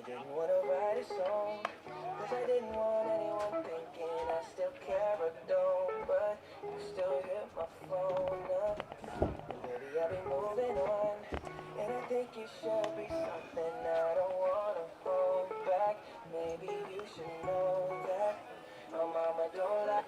didn't want to write a song, cause I didn't want anyone thinking I still care or don't. But you still hit my phone up, and baby I'll be moving on. And I think it should be something I don't wanna hold back. Maybe you should know that. Oh mama, don't lie.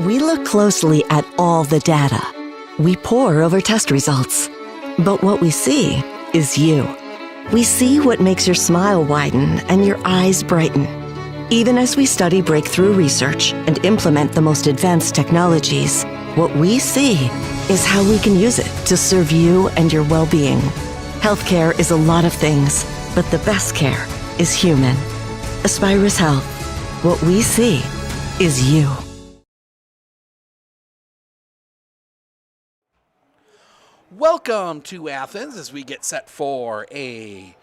We look closely at all the data. We pore over test results. But what we see is you. We see what makes your smile widen and your eyes brighten. Even as we study breakthrough research and implement the most advanced technologies, what we see is how we can use it to serve you and your well-being. Healthcare is a lot of things, but the best care is human. Aspirus Health. What we see is you. Welcome to Athens as we get set for a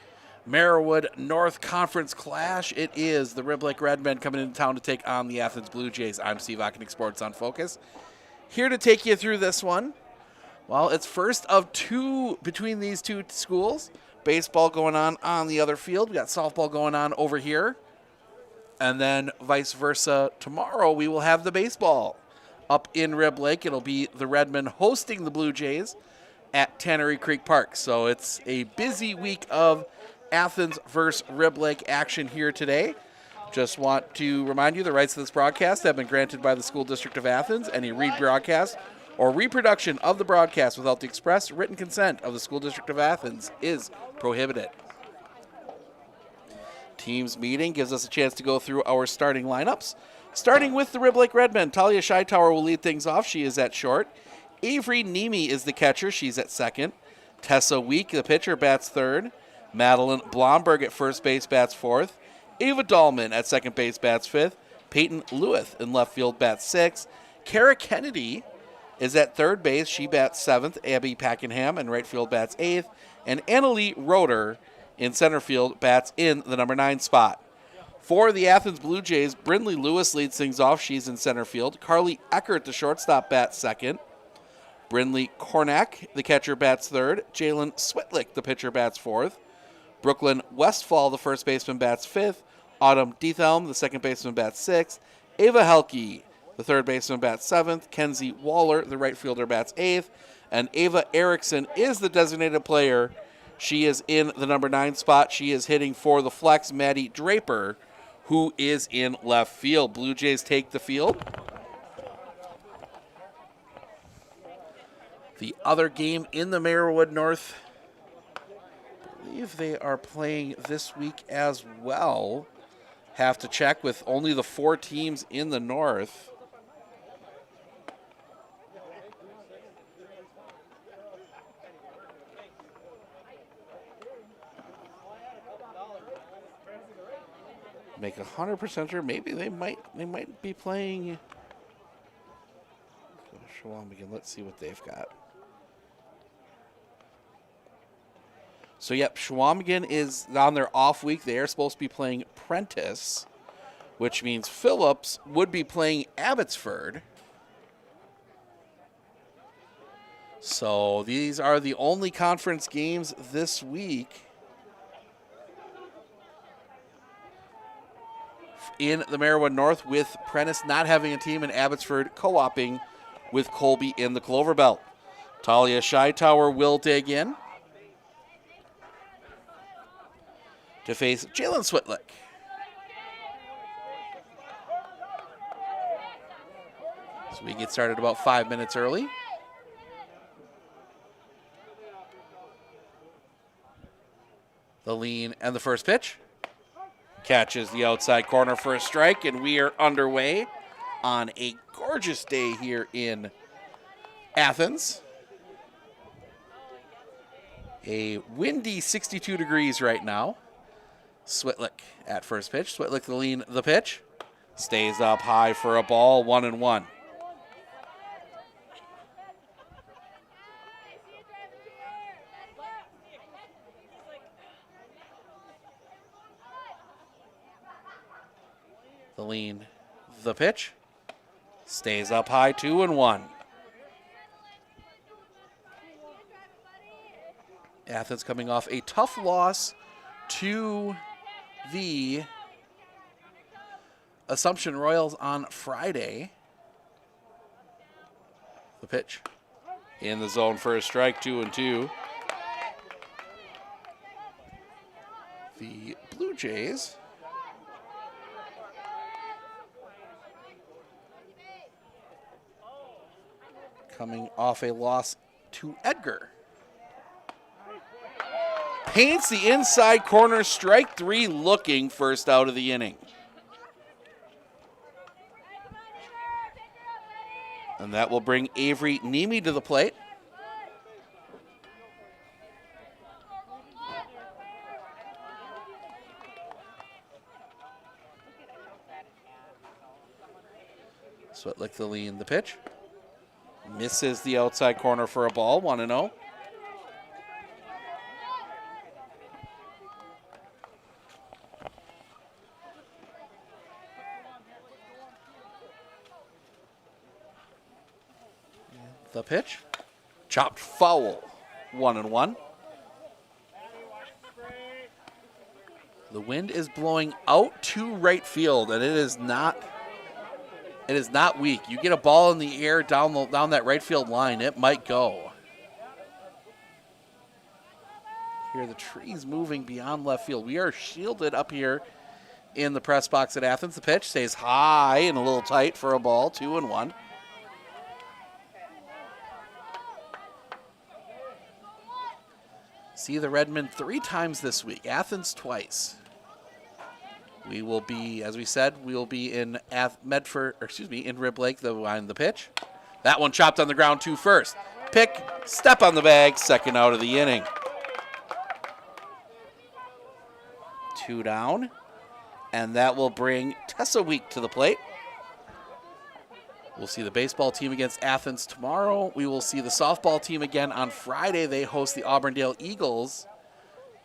Marawood North Conference clash. It is the Rib Lake Redmen coming into town to take on the Athens Blue Jays. I'm Steve Ockenick, Sports on Focus. Here to take you through this one. Well, it's first of two between these two schools. Baseball going on the other field. We got softball going on over here. And then vice versa. Tomorrow we will have the baseball up in Rib Lake. It'll be the Redmen hosting the Blue Jays at Tannery Creek Park. So it's a busy week of Athens versus Rib Lake action here today. Just want to remind you the rights to this broadcast have been granted by the School District of Athens. Any rebroadcast or reproduction of the broadcast without the express written consent of the School District of Athens is prohibited. Teams meeting gives us a chance to go through our starting lineups. Starting with the Rib Lake Redmen, Talia Scheitower will lead things off. She is at short. Avery Nemi is the catcher. She's at second. Tessa Week, the pitcher, bats third. Madeline Blomberg at first base, bats fourth. Ava Dahlman at second base, bats fifth. Peyton Lewith in left field, bats sixth. Kara Kennedy is at third base. She bats seventh. Abby Packenham in right field, bats eighth. And Annalie Roeder in center field, bats in the number 9 spot. For the Athens Blue Jays, Brindley Lewis leads things off. She's in center field. Carly Eckert, the shortstop, bats second. Brindley Kornak, the catcher, bats third. Jalen Switlick, the pitcher, bats fourth. Brooklyn Westfall, the first baseman, bats fifth. Autumn Diethelm, the second baseman, bats sixth. Ava Helke, the third baseman, bats seventh. Kenzie Waller, the right fielder, bats eighth. And Ava Erickson is the designated player. She is in the number 9 spot. She is hitting for the flex, Maddie Draper, who is in left field. Blue Jays take the field. The other game in the Marawood North, I believe they are playing this week as well. Have to check with only the 4 teams in the North. Make 100% sure. Maybe they might be playing. Shawamigan. Let's see what they've got. So, yep, Shawamigan is on their off week. They are supposed to be playing Prentice, which means Phillips would be playing Abbotsford. So, these are the only conference games this week in the Marawood North, with Prentice not having a team and Abbotsford co-oping with Colby in the Clover Belt. Talia Scheitower will dig in to face Jalen Switlick. So we get started about 5 minutes early. The lean and the first pitch. Catches the outside corner for a strike, and we are underway on a gorgeous day here in Athens. A windy 62 degrees right now. Switlick at first pitch. Switlick the lean, the pitch. Stays up high for a ball, 1-1. The lean, the pitch. Stays up high, 2-1. Athens coming off a tough loss to the Assumption Royals on Friday. The pitch in the zone for a strike, 2-2. The Blue Jays coming off a loss to Edgar. Paints the inside corner, strike 3, looking first out of the inning. And that will bring Avery Nemi to the plate. Swetlick the lead, the pitch. Misses the outside corner for a ball, 1-0. The pitch. Chopped foul, 1-1. The wind is blowing out to right field, and it is not weak. You get a ball in the air down that right field line, it might go. Here the trees moving beyond left field. We are shielded up here in the press box at Athens. The pitch stays high and a little tight for a ball, 2-1. See the Redmen 3 times this week, Athens twice. We will be, as we said, we will be in in Rib Lake, the pitch. That one chopped on the ground to first. Pick, step on the bag, second out of the inning. 2 down, and that will bring Tessa Week to the plate. We'll see the baseball team against Athens tomorrow. We will see the softball team again on Friday. They host the Auburndale Eagles.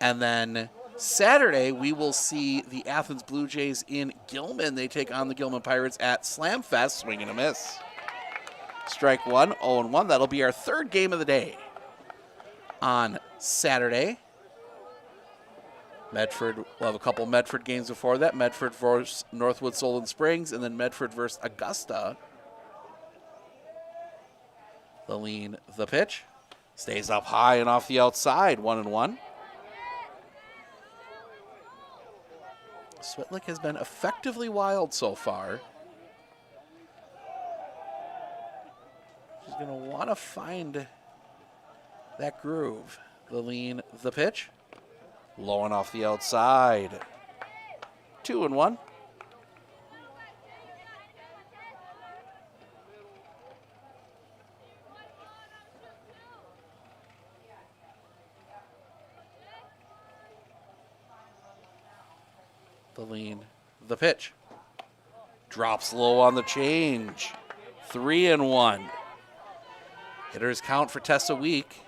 And then Saturday, we will see the Athens Blue Jays in Gilman. They take on the Gilman Pirates at Slamfest. Swing and a miss. Strike 1, 0-1. That'll be our 3rd game of the day on Saturday. Medford, we'll have a couple Medford games before that. Medford versus Northwood Solon Springs, and then Medford versus Augusta. The lean, the pitch. Stays up high and off the outside, 1-1. Swetlick has been effectively wild so far. She's going to want to find that groove. The lean, the pitch. Low and off the outside. 2-1. The lean, the pitch. Drops low on the change. 3-1. Hitters count for Tessa Week.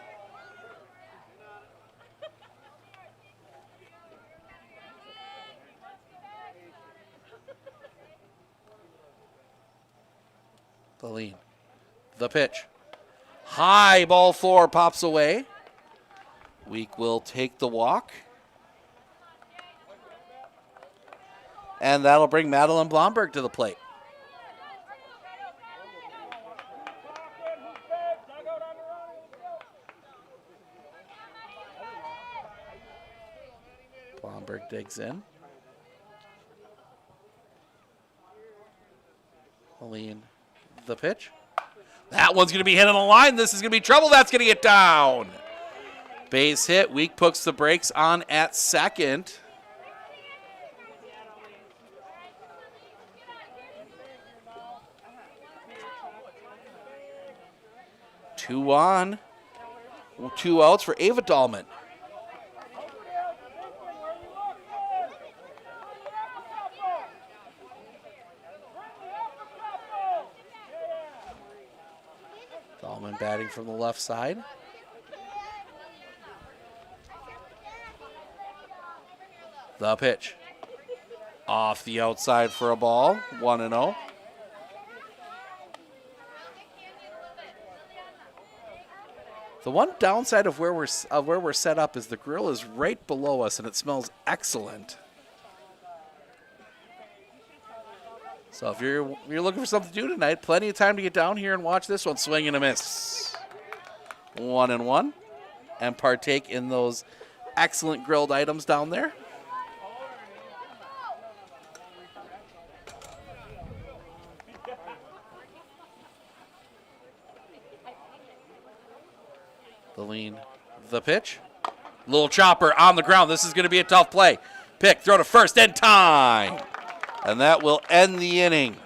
The lean, the pitch. High ball 4 pops away. Week will take the walk. And that'll bring Madeline Blomberg to the plate. Blomberg digs in. Lean, the pitch. That one's going to be hit on the line. This is going to be trouble. That's going to get down. Base hit. Week puts the brakes on at second. Two on, 2 outs for Ava Dahlman. Dahlman batting from the left side. The pitch. Off the outside for a ball, 1-0. The one downside of where we're set up is the grill is right below us, and it smells excellent. So if you're looking for something to do tonight, plenty of time to get down here and watch this one. Swing and a miss. 1-1, and partake in those excellent grilled items down there. Celine, the pitch. Little chopper on the ground. This is going to be a tough play. Pick, throw to first, and time. And that will end the inning.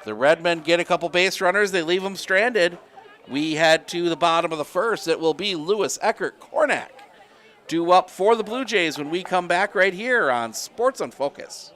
The Redmen get a couple base runners. They leave them stranded. We head to the bottom of the first. It will be Lewis, Eckert, Kornak due up for the Blue Jays when we come back right here on Sports on Focus.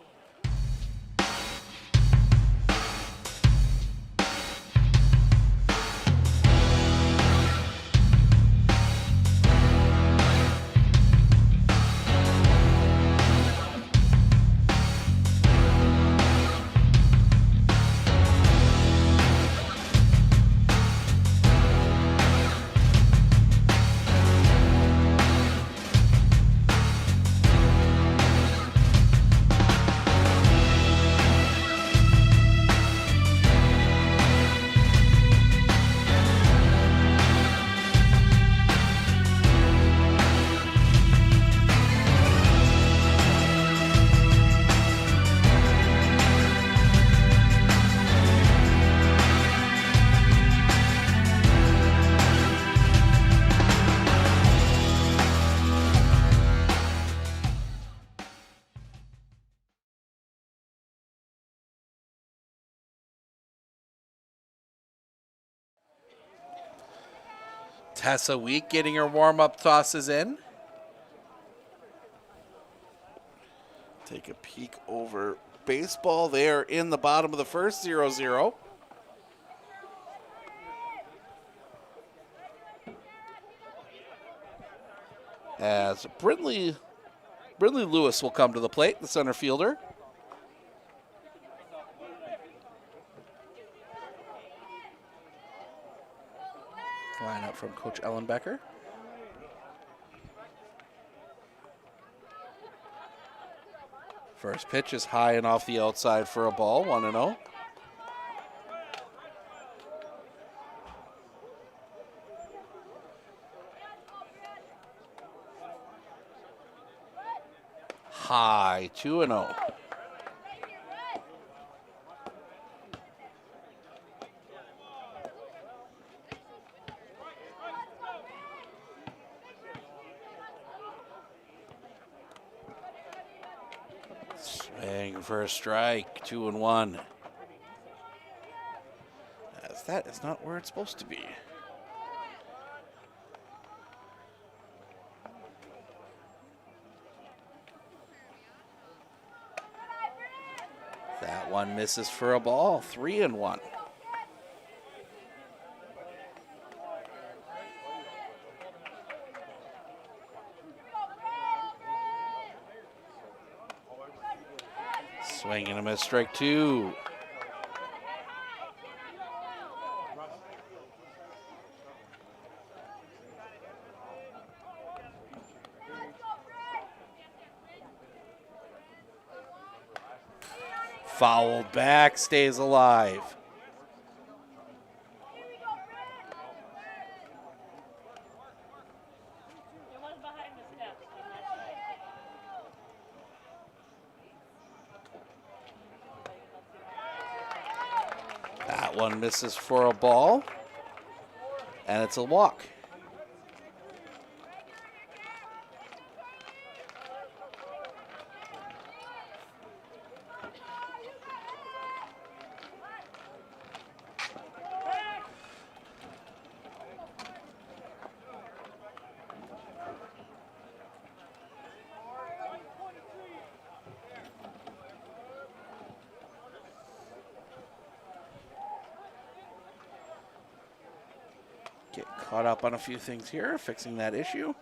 Tessa Week getting her warm-up tosses in. Take a peek over baseball. They are in the bottom of the first, 0-0. As Brindley Lewis will come to the plate, the center fielder. Line up from Coach Ellenbecker. First pitch is high and off the outside for a ball, 1-0. High, 2-0. Swing for a strike, 2-1. As that is not where it's supposed to be. That one misses for a ball, 3-1. Swing and a miss, strike two. Fouled back, stays alive. That one misses for a ball, and it's a walk. Get caught up on a few things here, fixing that issue.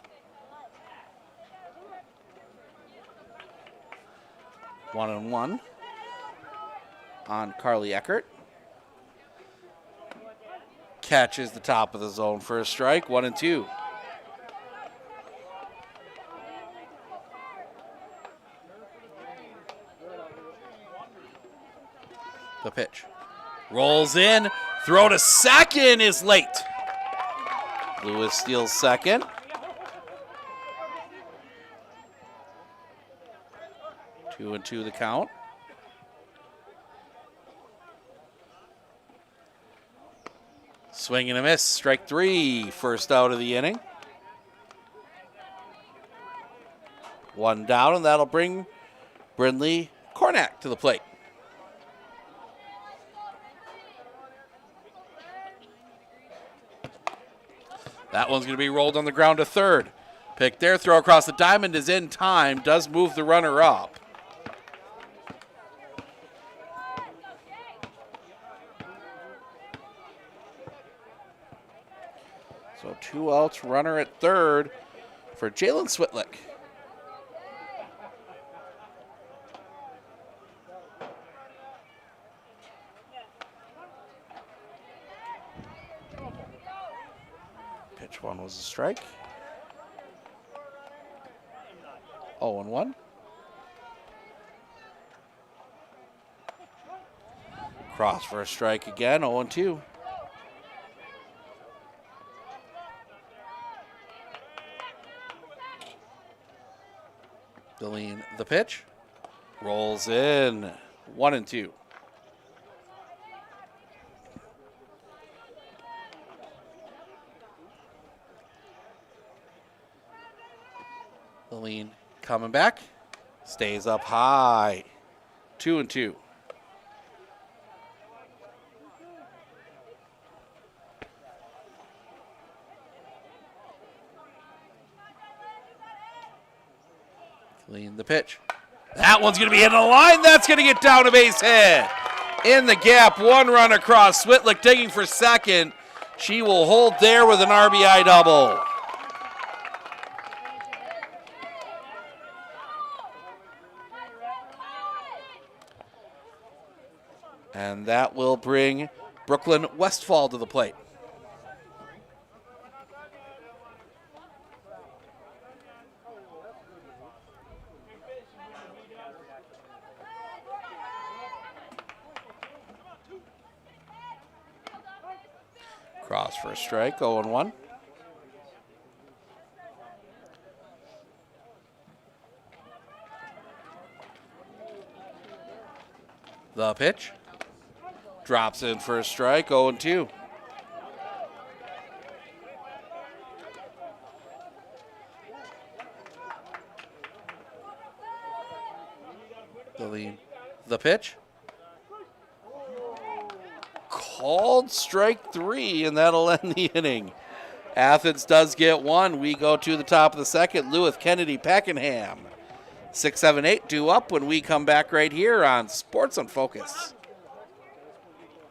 One and one on Carly Eckert. Catches the top of the zone for a strike, 1-2. The pitch. Rolls in, throw to second is late. Lewis steals second. 2-2 the count. Swing and a miss, strike three, first out of the inning. One down, and that'll bring Brindley Cornack to the plate. That one's going to be rolled on the ground to third. Pick there, throw across the diamond is in time, does move the runner up. So 2 outs, runner at third for Jalen Switlick. Pitch one was a strike. 0-1. Cross for a strike again, 0-2. Deline the pitch. Rolls in, 1-2. Deline coming back. Stays up high. 2-2. Clean the pitch. That one's going to be hitting a line. That's going to get down a base hit. In the gap, 1 run across. Switlick digging for second. She will hold there with an RBI double. And that will bring Brooklyn Westfall to the plate. Cross for a strike, 0-1. The pitch. Drops in for a strike, 0-2. The pitch. Called strike 3, and that'll end the inning. Athens does get 1. We go to the top of the second. Lewis, Kennedy, Packenham. 6, 7, 8 due up when we come back right here on Sports on Focus.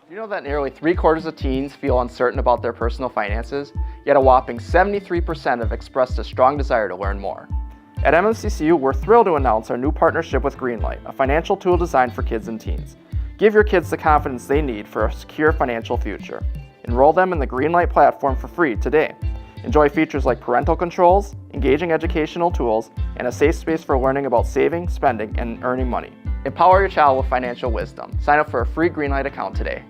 You know that nearly 3/4 of teens feel uncertain about their personal finances, yet a whopping 73% have expressed a strong desire to learn more. At MMCCU, we're thrilled to announce our new partnership with Greenlight, a financial tool designed for kids and teens. Give your kids the confidence they need for a secure financial future. Enroll them in the Greenlight platform for free today. Enjoy features like parental controls, engaging educational tools, and a safe space for learning about saving, spending, and earning money. Empower your child with financial wisdom. Sign up for a free Greenlight account today.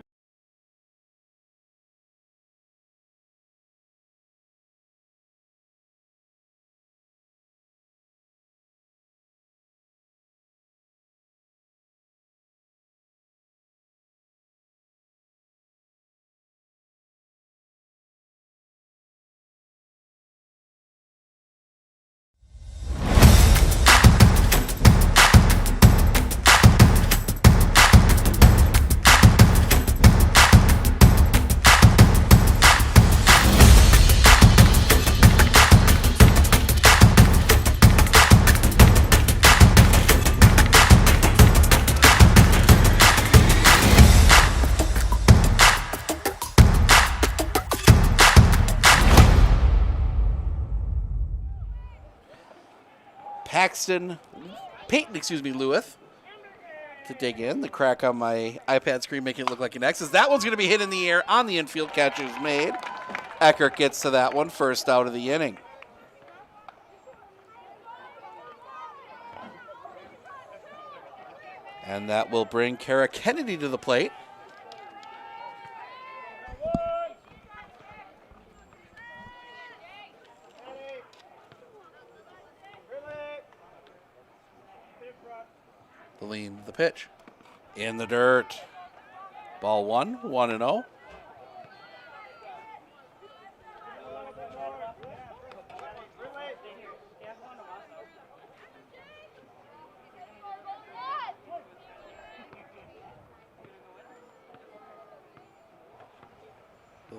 Peyton Lewis to dig in. The crack on my iPad screen making it look like an X. That one's going to be hit in the air on the infield. Catch is made. Eckert gets to that one, first out of the inning. And that will bring Kara Kennedy to the plate. The pitch. In the dirt. Ball 1, 1-0.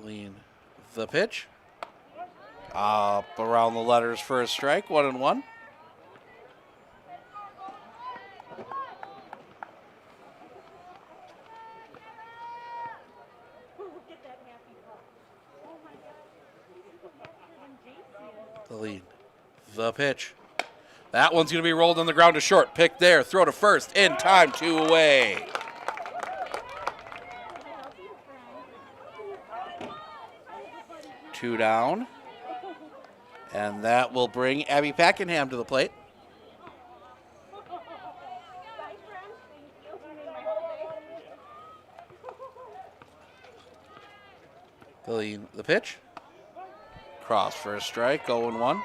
Lean the pitch. Up around the letters for a strike, 1-1. The lead. The pitch. That one's going to be rolled on the ground to short. Pick there. Throw to first. In time. 2 away. Two down. And that will bring Abby Packenham to the plate. The pitch. Cross for a strike, 0-1.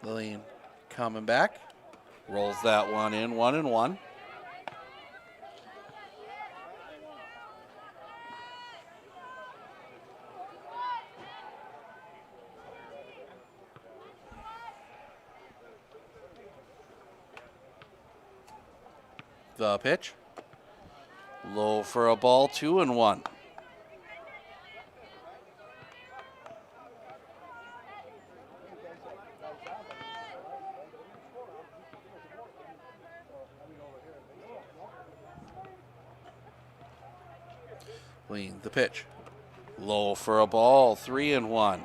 Lillian coming back. Rolls that one in, 1-1. The pitch. Low for a ball, 2-1. Lean the pitch. Low for a ball, 3-1.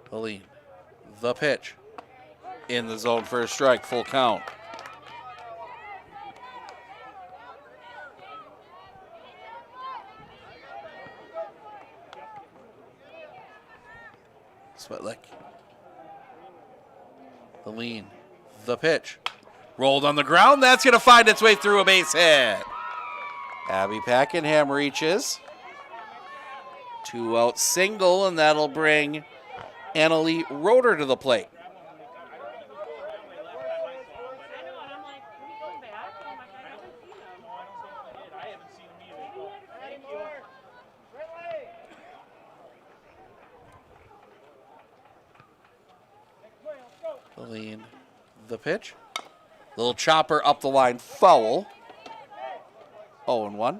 Lean the pitch. In the zone for a strike, full count. Swetlick. The lean. The pitch. Rolled on the ground. That's going to find its way through a base hit. Abby Packenham reaches. 2-out single, and that'll bring Annalie Roeder to the plate. The lean, the pitch. Little chopper up the line, foul. 0-1.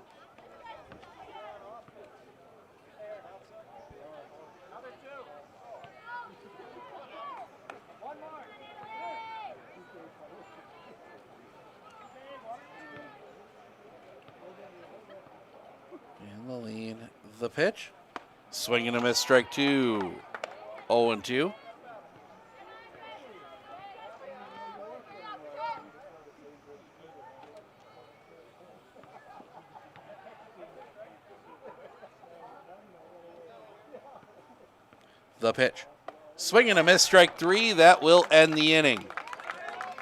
And the lean, the pitch. Swing and a miss, strike 2. 0-2. The pitch. Swing and a miss, strike 3. That will end the inning.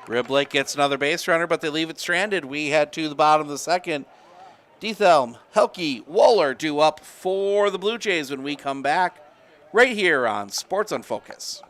Rib Lake gets another base runner, but they leave it stranded. We head to the bottom of the second. Diethelm, Helke, Waller due up for the Blue Jays when we come back right here on Sports on Focus.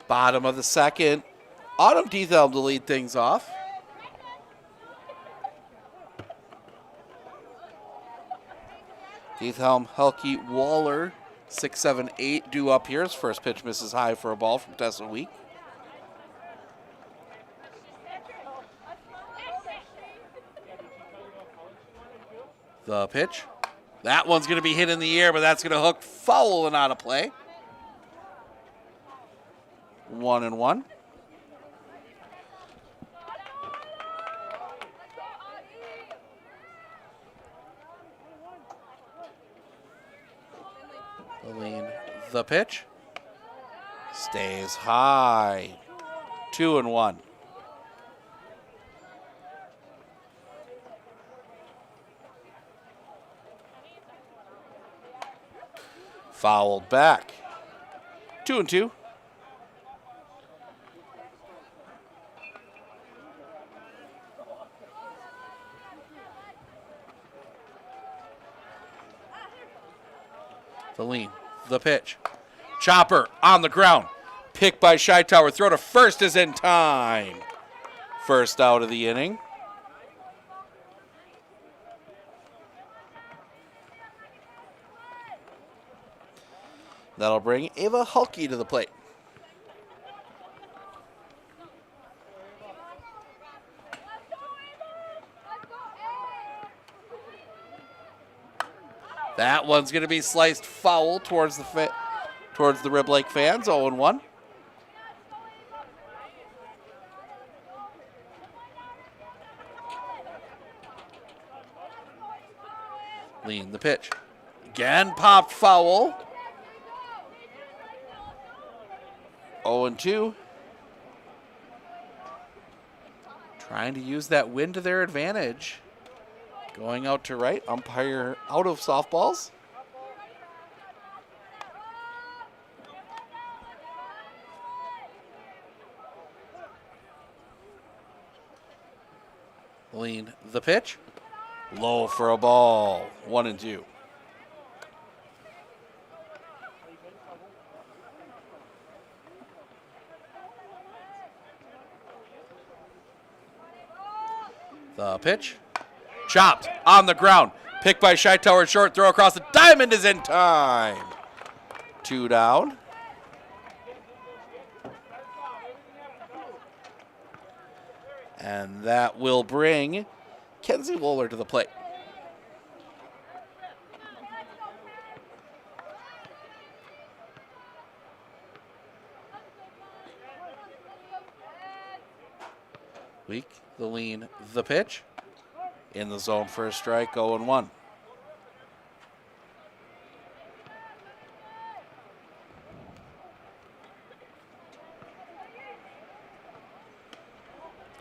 Bottom of the second. Autumn Diethelm to lead things off. Diethelm, Helke, Waller, 6, 7, 8 due up here. His first pitch misses high for a ball from Tessa Week. The pitch. That one's going to be hit in the air, but that's going to hook foul and out of play. 1-1. The pitch. Stays high. 2-1. Fouled back. 2-2. The lean. The pitch. Chopper on the ground. Pick by Scheitower. Throw to first is in time. First out of the inning. That'll bring Ava Hulke to the plate. That one's going to be sliced foul towards the Rib Lake fans. 0-1. Lean the pitch. Again popped foul. 0-2. Trying to use that wind to their advantage. Going out to right. Umpire out of softballs. Lean the pitch. Low for a ball. 1-2. The pitch. Chopped on the ground. Picked by Scheitower short. Throw across the diamond is in time. 2 down. And that will bring Kenzie Wohler to the plate. Weak, the lean, the pitch. In the zone for a strike, 0-1.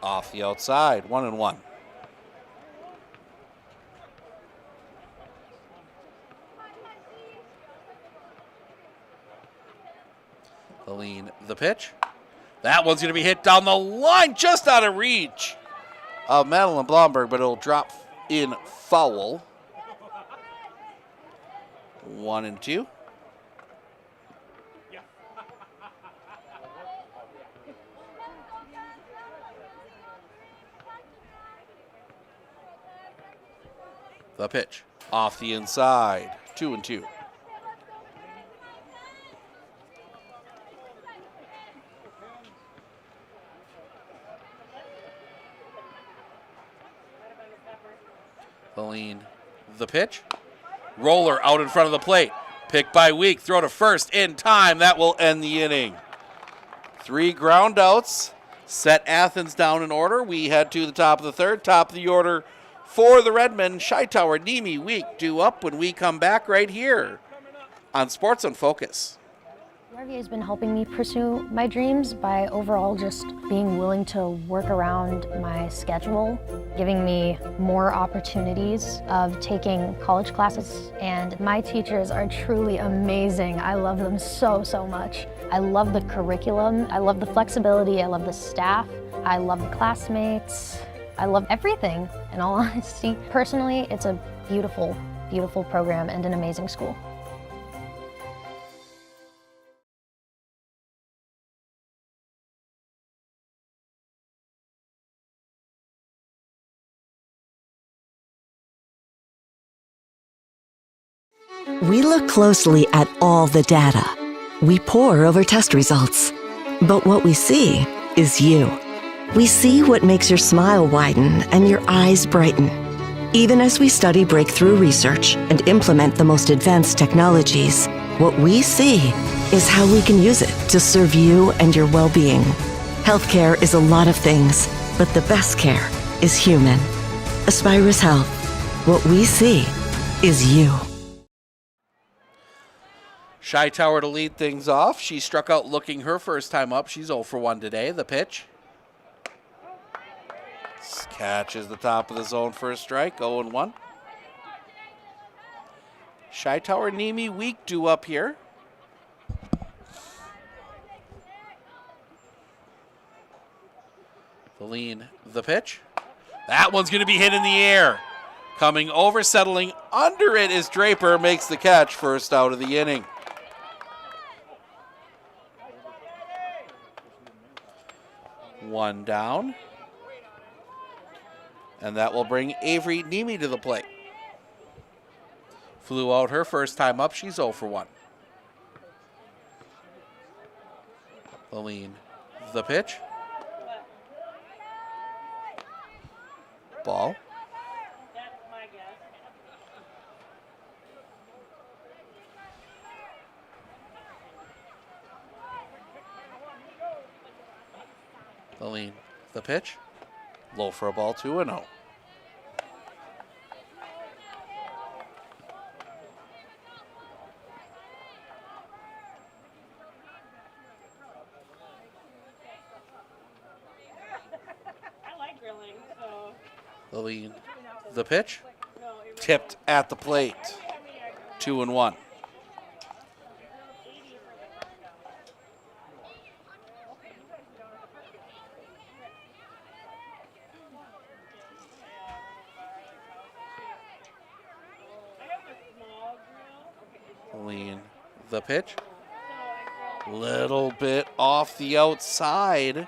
Off the outside, 1-1. The lean, the pitch. That one's going to be hit down the line, just out of reach of Madeline Blomberg, but it'll drop in foul. 1-2. The pitch off the inside. 2-2. The lean, the pitch. Roller out in front of the plate. Picked by Week. Throw to first in time. That will end the inning. 3 ground outs. Set Athens down in order. We head to the top of the third. Top of the order for the Redmen. Scheitower, Niemi, Week due up when we come back right here on Sports on Focus. RVA has been helping me pursue my dreams by overall just being willing to work around my schedule, giving me more opportunities of taking college classes, and my teachers are truly amazing. I love them so, so much. I love the curriculum, I love the flexibility, I love the staff, I love the classmates, I love everything, in all honesty. Personally, it's a beautiful, beautiful program and an amazing school. We look closely at all the data. We pore over test results. But what we see is you. We see what makes your smile widen and your eyes brighten. Even as we study breakthrough research and implement the most advanced technologies, what we see is how we can use it to serve you and your well-being. Healthcare is a lot of things, but the best care is human. Aspirus Health. What we see is you. Shy Tower to lead things off. She struck out looking her first time up. She's 0 for 1 today. The pitch. Catches the top of the zone for a strike. 0-1. Shy Tower, Nemi, weak due up here. Feline, the pitch. That one's going to be hit in the air. Coming over, settling under it is Draper, makes the catch, first out of the inning. One down. And that will bring Avery Nemi to the plate. Flew out her first time up. She's 0 for 1. Feline, the pitch. Ball. Feline, the pitch. Low for a ball, 2-0. Feline, the pitch. Tipped at the plate. 2-1. Feline, the pitch. Little bit off the outside.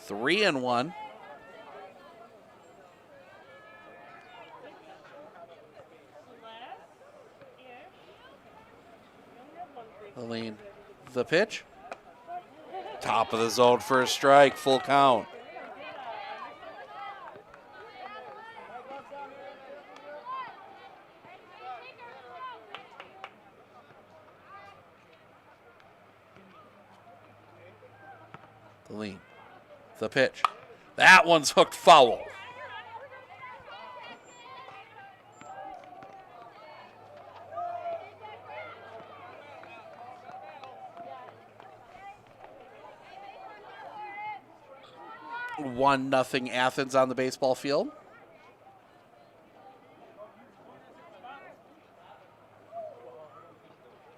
3-1. Feline, the pitch. Top of the zone for a strike, full count. Feline, the pitch. That one's hooked foul. One nothing Athens on the baseball field.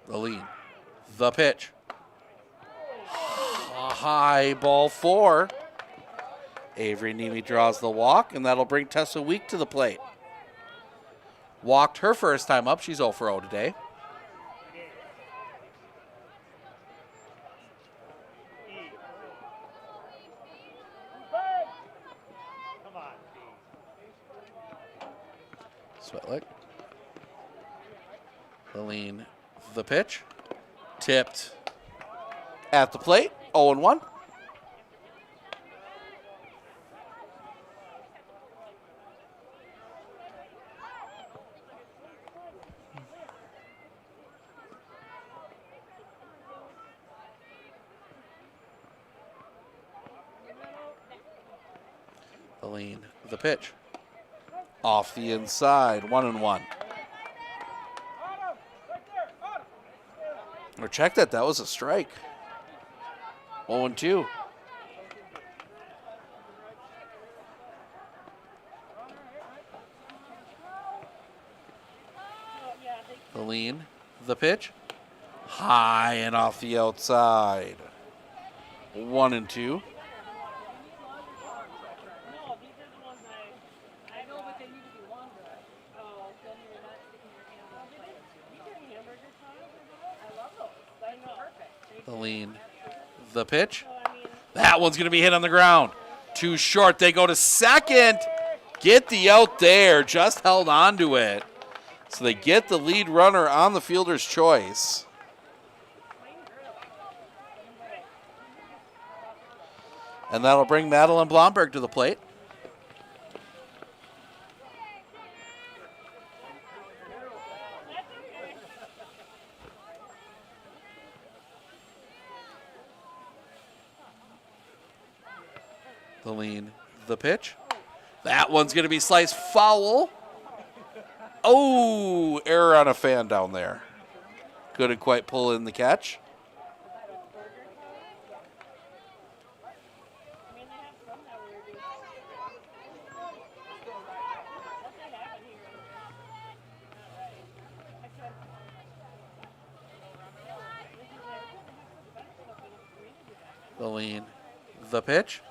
Feline, the pitch. High ball 4. Avery Nemi draws the walk, and that'll bring Tessa Week to the plate. Walked her first time up. She's 0 for 0 today. Sweatlick. Feline, the pitch. Tipped at the plate. 0-1. Feline, the pitch. Off the inside, 1-1. Or check that was a strike. 0-2. Feline, the pitch. High and off the outside. 1-2. Feline, the pitch. That one's going to be hit on the ground. Too short. They go to second. Get the out there. Just held on to it. So they get the lead runner on the fielder's choice. And that'll bring Madeline Blomberg to the plate. The lean, the pitch. That one's going to be sliced foul. Oh, error on a fan down there. Couldn't quite pull in the catch. The lean, the pitch.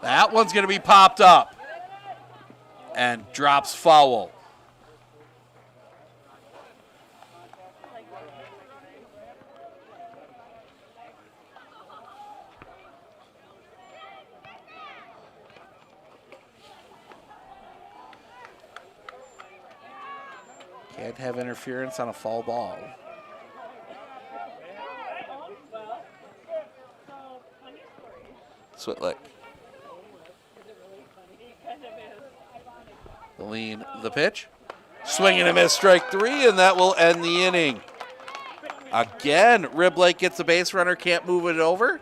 That one's going to be popped up and drops foul. Can't have interference on a foul ball. Switlick. The lean, the pitch. Swing and a miss, strike 3, and that will end the inning. Again, Riblake gets a base runner, can't move it over.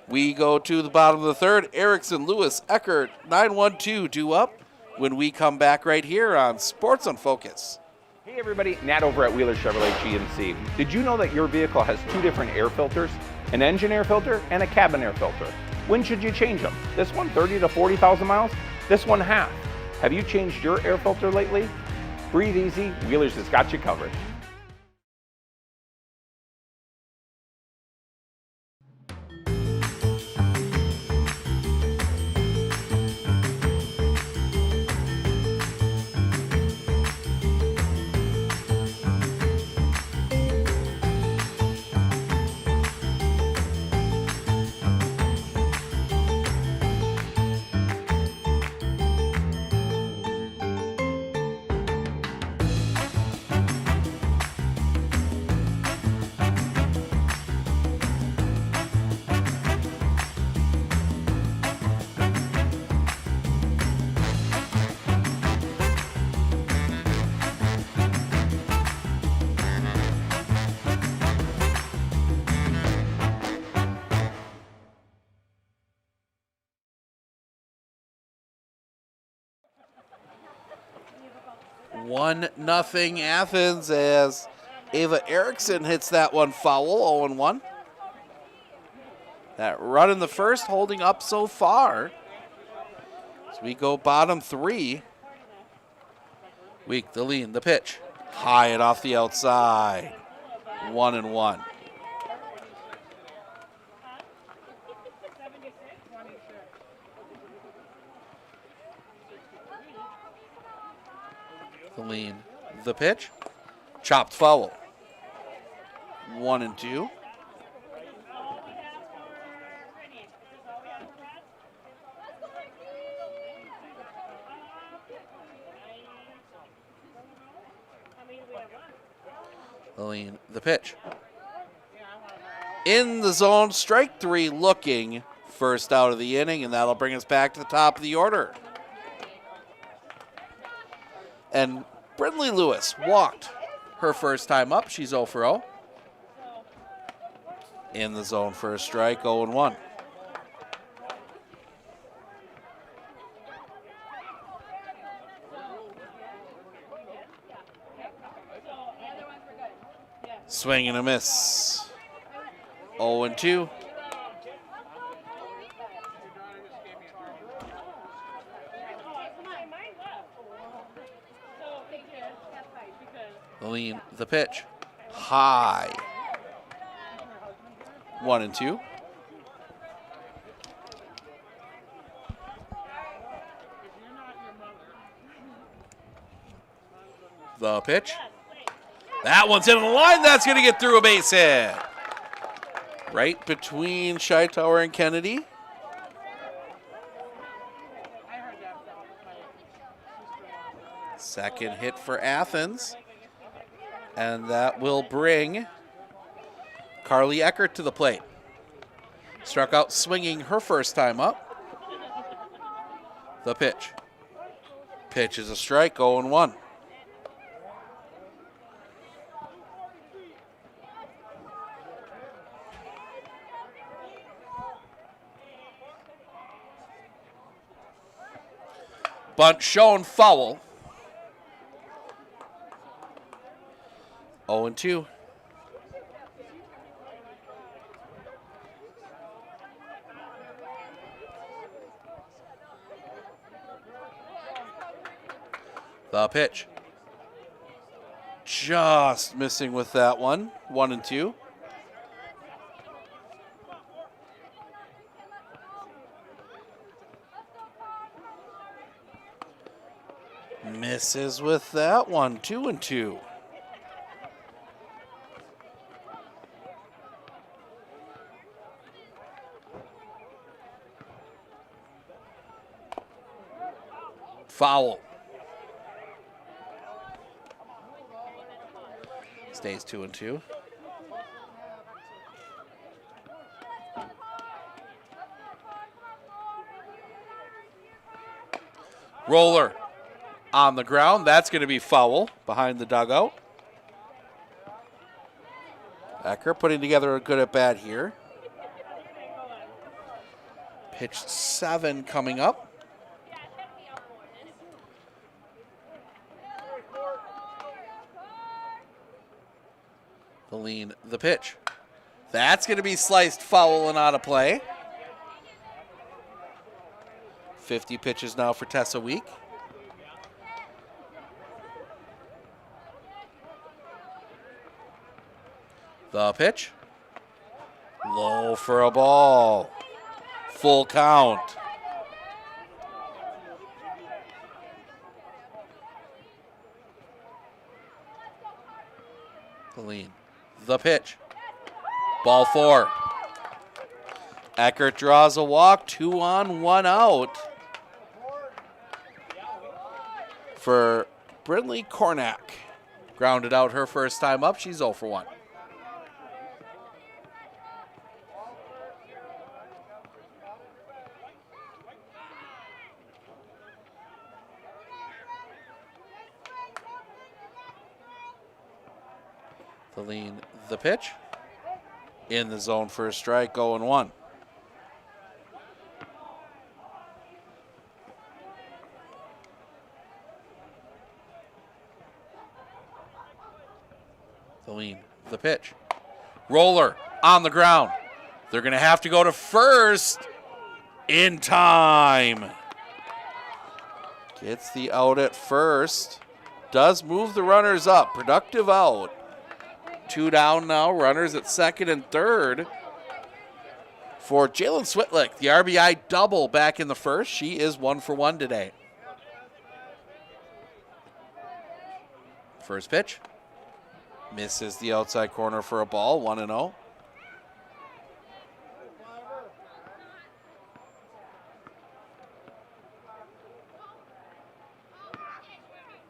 We go to the bottom of the third. Erickson, Lewis, Eckert, 9-1-2 due up when we come back right here on Sports on Focus. Hey everybody, Nat over at Wheeler Chevrolet GMC. Did you know that your vehicle has 2 different air filters? An engine air filter and a cabin air filter. When should you change them? This one 30 to 40,000 miles? This one half. Have you changed your air filter lately? Breathe easy, Wheeler's has got you covered. One nothing Athens as Ava Erickson hits that one foul, 0-1. That run in the first holding up so far. As we go bottom 3. Weak, the lean, the pitch. High and off the outside. 1-1. The lean, the pitch. Chopped foul. 1-2. The lean, the pitch. In the zone, strike 3 looking. First out of the inning, and that'll bring us back to the top of the order. And Brindley Lewis walked her first time up. She's 0 for 0. In the zone for a strike, 0-1. Swing and a miss. 0-2. The lean, the pitch. High. 1-2. The pitch. That one's in the line. That's going to get through a base hit. Right between Scheitower and Kennedy. Second hit for Athens. And that will bring Carly Eckert to the plate. Struck out swinging her first time up. The pitch. Pitch is a strike, 0-1. Bunt shown, foul. 0-2. The pitch. Just missing with that one. 1-2. Misses with that one. 2-2. Foul. Stays 2-2. Roller on the ground. That's going to be foul behind the dugout. Becker putting together a good at bat here. Pitch 7 coming up. The lean, the pitch. That's going to be sliced foul and out of play. 50 pitches now for Tessa Week. The pitch. Low for a ball. Full count. The lean. The pitch. Ball 4. Eckert draws a walk. 2 on, 1 out. For Brindley Kornak. Grounded out her first time up. She's 0 for 1. The lean, the pitch. In the zone for a strike, 0-1. The lean, the pitch. Roller on the ground. They're going to have to go to first in time. Gets the out at first. Does move the runners up. Productive out. 2 down now. Runners at second and third. For Jalen Switlick, the RBI double back in the first. She is 1 for 1 today. First pitch. Misses the outside corner for a ball, 1-0.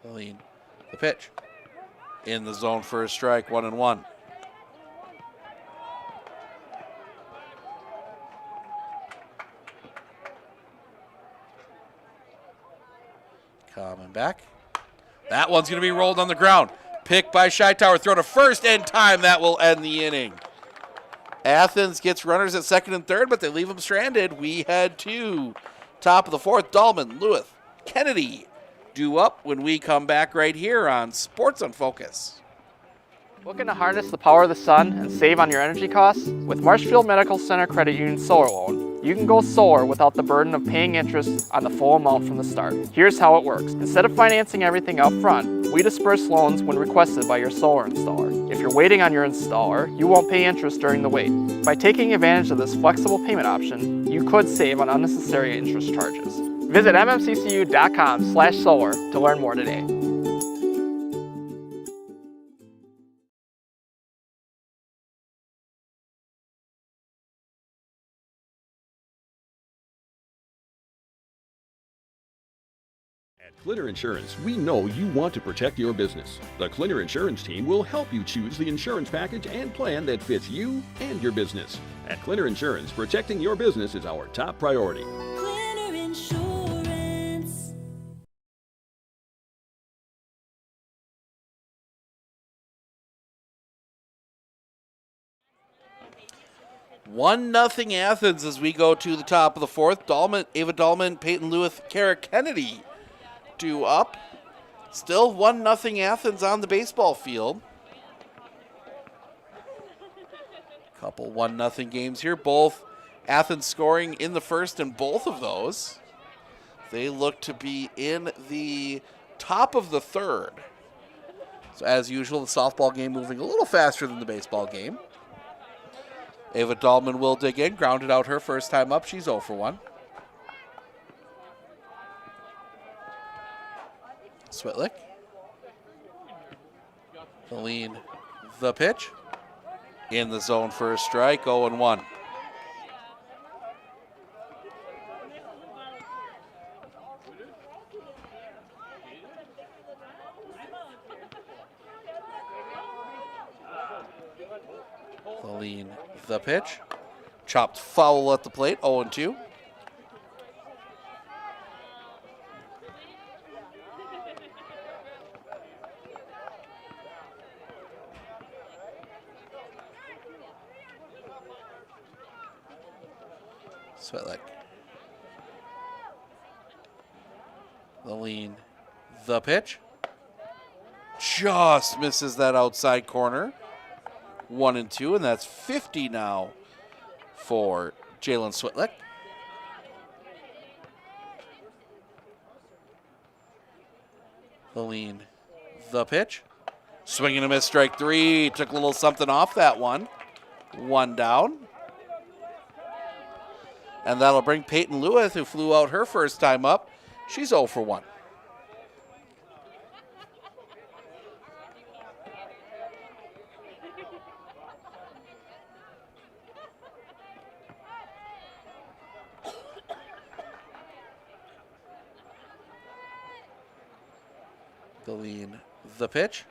The lead, the pitch. In the zone for a strike, 1-1. Coming back. That one's going to be rolled on the ground. Picked by Scheitauer, throw to first in time. That will end the inning. Athens gets runners at second and third, but they leave them stranded. We head to top of the fourth. Dahlman, Lewis, Kennedy due up when we come back right here on Sports on Focus. Looking to harness the power of the sun and save on your energy costs? With Marshfield Medical Center Credit Union Solar Loan, you can go solar without the burden of paying interest on the full amount from the start. Here's how it works. Instead of financing everything up front, we disperse loans when requested by your solar installer. If you're waiting on your installer, you won't pay interest during the wait. By taking advantage of this flexible payment option, you could save on unnecessary interest charges. Visit mmccu.com/solar to learn more today. At Clinner Insurance, we know you want to protect your business. The Clinner Insurance team will help you choose the insurance package and plan that fits you and your business. At Clinner Insurance, protecting your business is our top priority. Clinner Insurance. One nothing Athens as we go to the top of the fourth. Ava Dahlman, Peyton Lewis, Kara Kennedy due up. Still 1-0 Athens on the baseball field. Couple 1-0 games here. Both Athens scoring in the first in both of those. They look to be in the top of the third. So as usual, the softball game moving a little faster than the baseball game. Ava Dahlman will dig in, grounded out her first time up. She's 0 for 1. Switlick. The lean, the pitch. In the zone for a strike, 0-1. The lean, the pitch. Chopped foul at the plate, 0-2. Switlick. The lean, the pitch. Just misses that outside corner. 1-2, and that's 50 now for Jalen Switlick. The lean, the pitch. Swing and a miss, strike 3. Took a little something off that one. 1 down. And that'll bring Peyton Lewis, who flew out her first time up. She's 0 for 1. The lean, the pitch.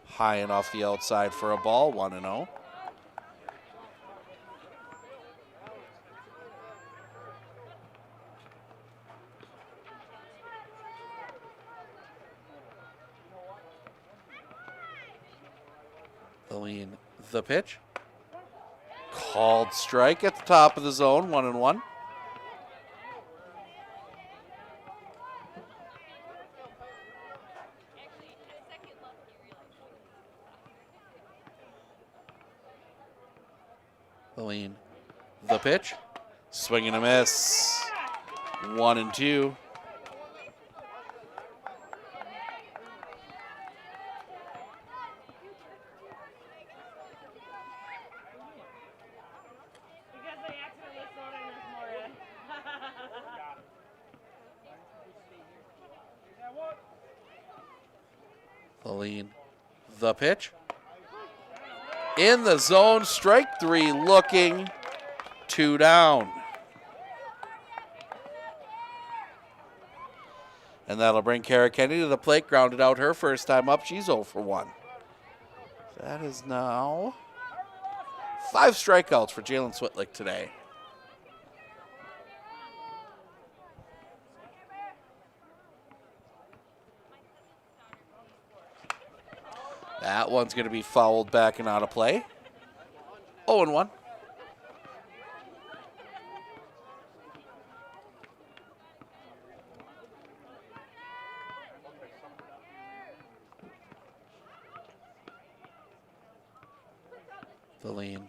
High and off the outside for a ball, 1-0. The lean, the pitch. Called strike at the top of the zone, 1-1. The lean, the pitch. Swing and a miss. 1-2. The lean, the pitch. In the zone, strike 3 looking, 2 down. And that'll bring Kara Kennedy to the plate, grounded out her first time up. She's 0 for 1. That is now 5 strikeouts for Jalen Switlick today. That one's going to be fouled back and out of play. 0-1. The lean,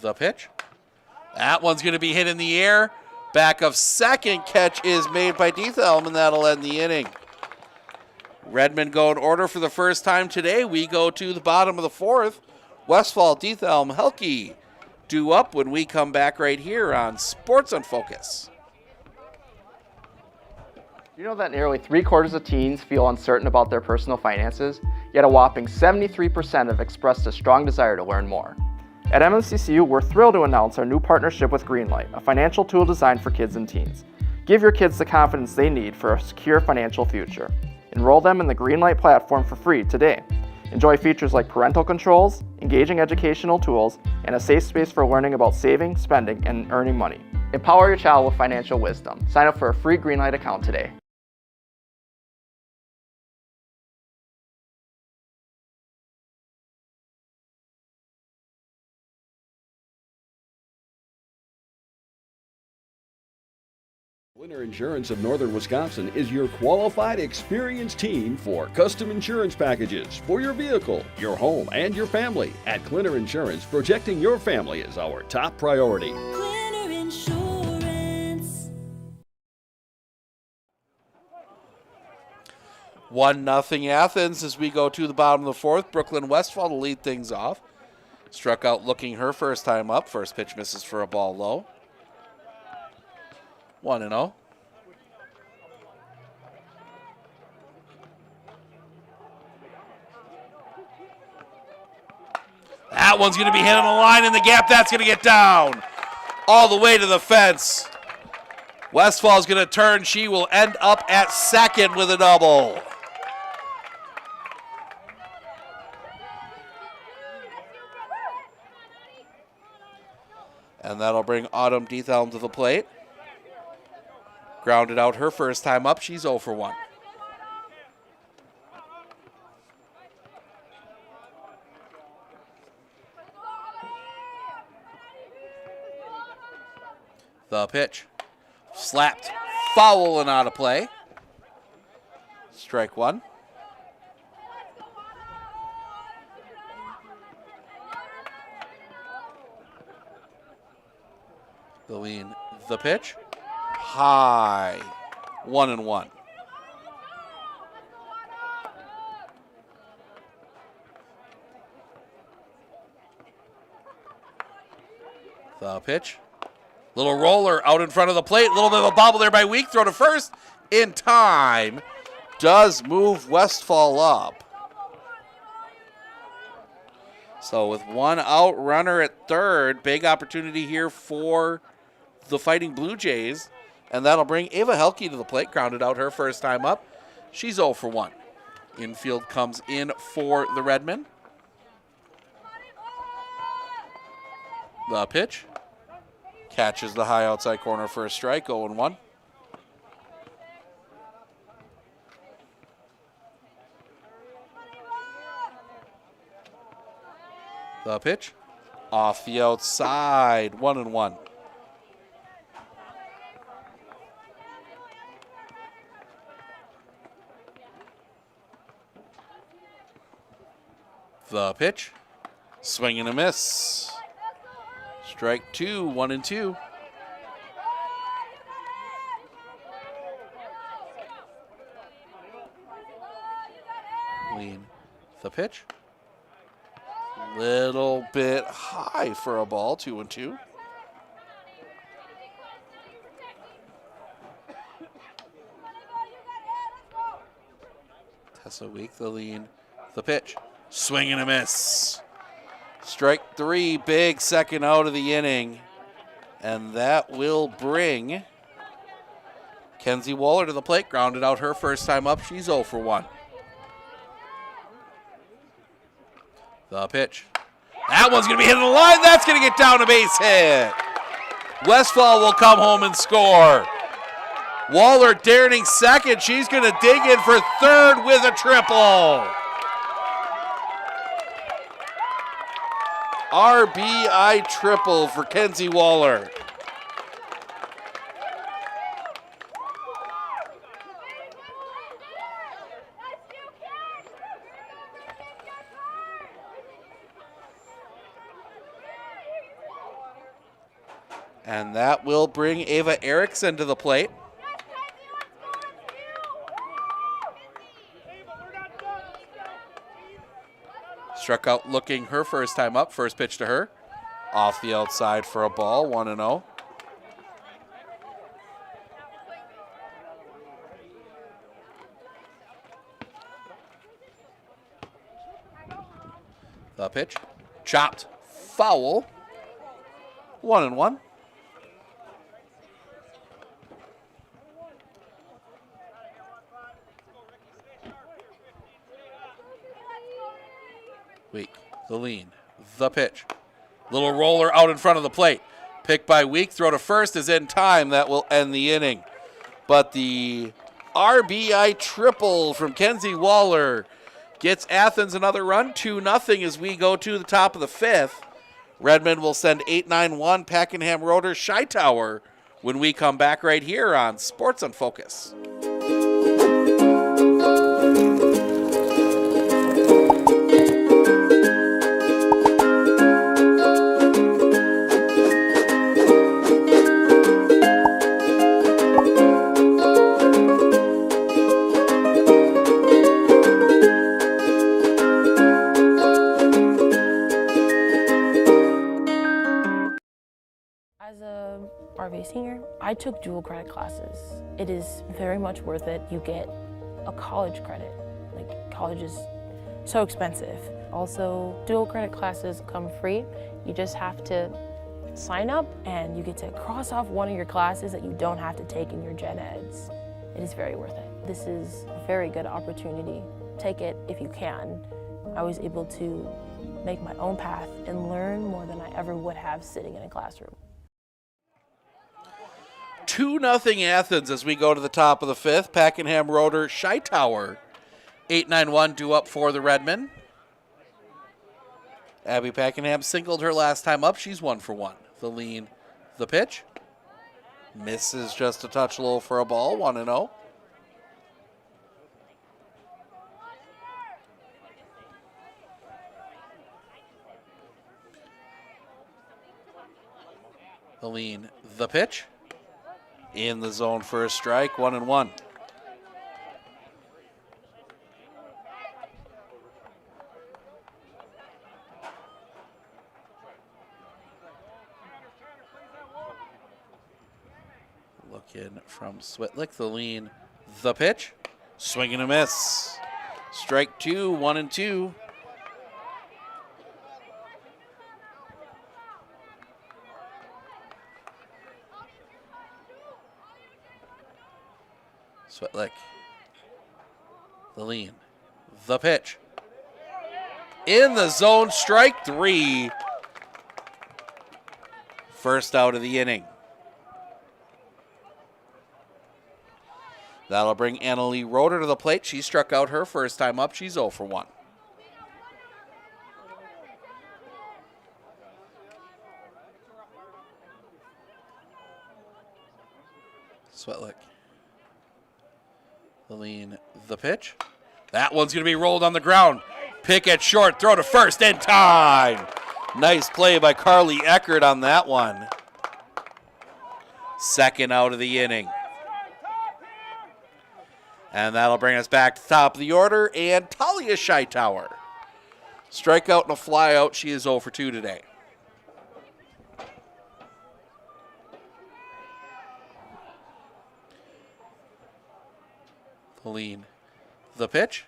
the pitch. That one's going to be hit in the air. Back of second, catch is made by Diethelm, and that'll end the inning. Redmond go in order for the first time today. We go to the bottom of the 4th. Westfall, Diethelm, Helke due up when we come back right here on Sports on Focus. You know that nearly 3/4 of teens feel uncertain about their personal finances, yet a whopping 73% have expressed a strong desire to learn more. At MMCCU, we're thrilled to announce our new partnership with Greenlight, a financial tool designed for kids and teens. Give your kids the confidence they need for a secure financial future. Enroll them in the Greenlight platform for free today. Enjoy features like parental controls, engaging educational tools, and a safe space for learning about saving, spending, and earning money. Empower your child with financial wisdom. Sign up for a free Greenlight account today. Clinner Insurance of Northern Wisconsin is your qualified, experienced team for custom insurance packages for your vehicle, your home, and your family. At Clinner Insurance, protecting your family is our top priority. Clinner Insurance. 1-0 Athens as we go to the bottom of the fourth. Brooklyn Westfall to lead things off. Struck out looking her first time up. First pitch misses for a ball low. 1-0. That one's going to be hit on the line in the gap. That's going to get down all the way to the fence. Westfall's going to turn. She will end up at second with a double. And that'll bring Autumn Diethelm to the plate. Grounded out her first time up. She's 0 for 1. The pitch. Slapped. Foul and out of play. Strike one. The lean. The pitch. High. 1-1. The pitch. Little roller out in front of the plate. A little bit of a bobble there by Week. Throw to first. In time. Does move Westfall up. So with one out, runner at third. Big opportunity here for the Fighting Blue Jays. And that'll bring Ava Helke to the plate. Grounded out her first time up. She's 0 for 1. Infield comes in for the Redmen. The pitch. Catches the high outside corner for a strike. 0-1. The pitch. Off the outside. 1-1. The pitch. Swing and a miss. Strike two, 1-2. Lean. The pitch. Little bit high for a ball, 2-2. Tessa Week, the lean. The pitch. Swing and a miss. Strike three, big second out of the inning. And that will bring Kenzie Waller to the plate. Grounded out her first time up. She's 0 for 1. The pitch. That one's going to be hit on the line. That's going to get down a base hit. Westfall will come home and score. Waller daring second. She's going to dig in for third with a triple. RBI triple for Kenzie Waller. And that will bring Ava Erickson to the plate. Struck out looking her first time up. First pitch to her. Off the outside for a ball. 1-0. The pitch. Chopped. Foul. 1-1. Week, the lean, the pitch. Little roller out in front of the plate. Picked by Week, throw to first is in time. That will end the inning. But the RBI triple from Kenzie Waller gets Athens another run, 2-0 as we go to the top of the fifth. Redmond will send 8-9-1. Pakenham Rotor Shytower when we come back right here on Sports on Focus. As a RV senior, I took dual credit classes. It is very much worth it. You get a college credit. Like, college is so expensive. Also, dual credit classes come free. You just have to sign up and you get to cross off one of your classes that you don't have to take in your gen eds. It is very worth it. This is a very good opportunity. Take it if you can. I was able to make my own path and learn more than I ever would have sitting in a classroom. 2-0 Athens as we go to the top of the fifth. Pakenham Rotor Tower 8-9-1 due up for the Redmen. Abby Pakenham singled her last time up. She's 1 for 1. The lean, the pitch. Misses just a touch low for a ball, 1-0. The lean, the pitch. In the zone for a strike, 1-1. Looking from Switlick, the lean, the pitch. Swing and a miss. Strike 2, 1-2. Switlick, the lean, the pitch. In the zone, strike 3. First out of the inning. That'll bring Annalie Roeder to the plate. She struck out her first time up. She's 0 for 1. Switlick. The lean, the pitch. That one's going to be rolled on the ground. Pick at short, throw to first in time. Nice play by Carly Eckert on that one. Second out of the inning. And that'll bring us back to the top of the order. And Talia Scheitower. Strikeout and a flyout. She is 0 for 2 today. The lean, the pitch.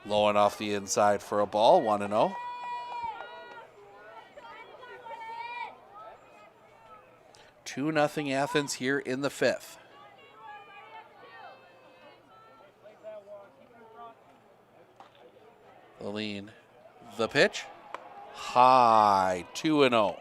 Low and off the inside for a ball, 1-0. Two nothing Athens here in the fifth. The lean, the pitch. High, 2-0.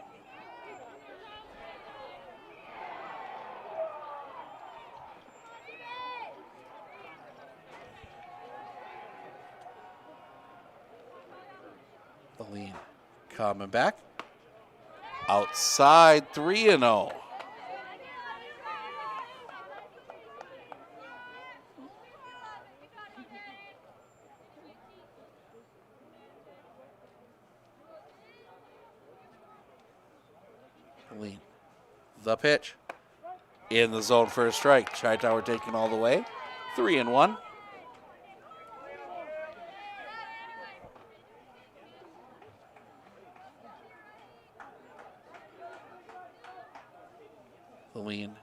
The lean coming back. Outside, 3-0. Lean, the pitch. In the zone for a strike. Scheitower taking all the way. 3-1. The lean,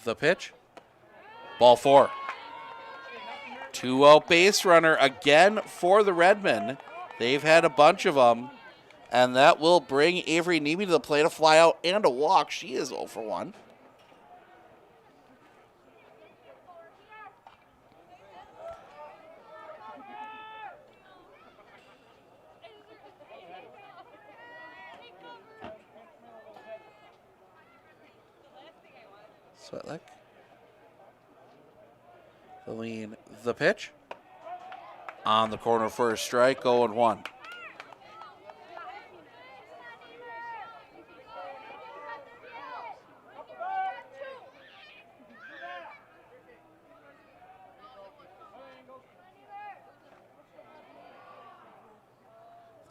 the pitch. Ball 4. 2-0 base runner again for the Redmen. They've had a bunch of them. And that will bring Avery Neby to the plate, a fly out and a walk. She is 0 for 1. Swetlick. The lean, the pitch. On the corner for a strike, 0-1.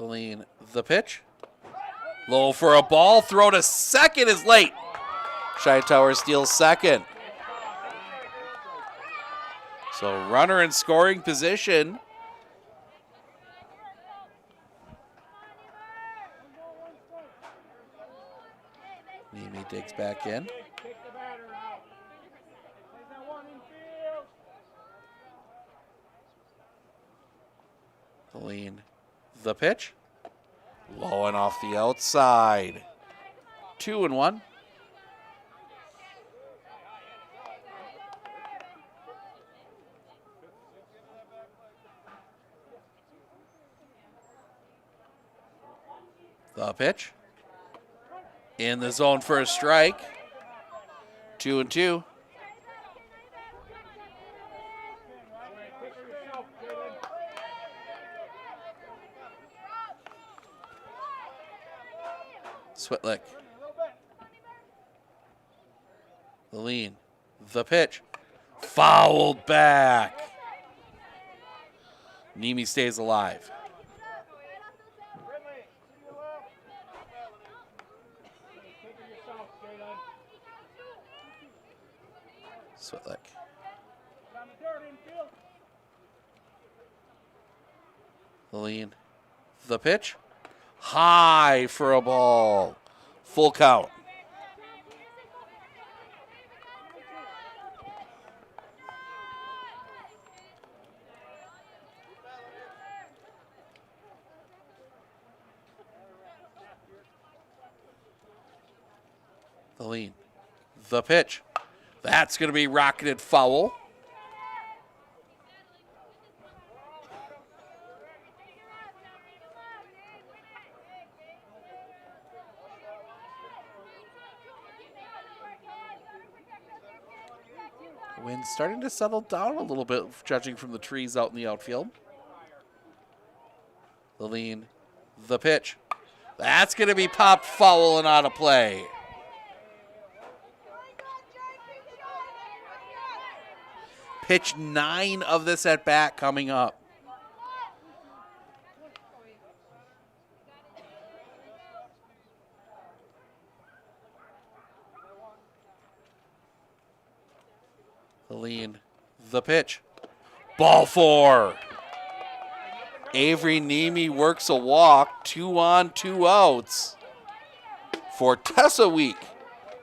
Celine, the pitch. Low for a ball. Throw to second is late. Shytower steals second. So runner in scoring position. Mimi digs back in. Celine, the pitch. Low and off the outside. 2-1. The pitch. In the zone for a strike. 2-2. Switlick. The lean. The pitch. Fouled back. Nemi stays alive. Switlick. The lean. The pitch. High for a ball. Full count. The lean. The pitch. That's going to be rocketed foul. Wind's starting to settle down a little bit, judging from the trees out in the outfield. The lean, the pitch. That's going to be popped foul and out of play. Pitch 9 of this at bat coming up. The lean, the pitch. Ball 4. Avery Nemi works a walk. 2 on, 2 outs. For Tessa Week,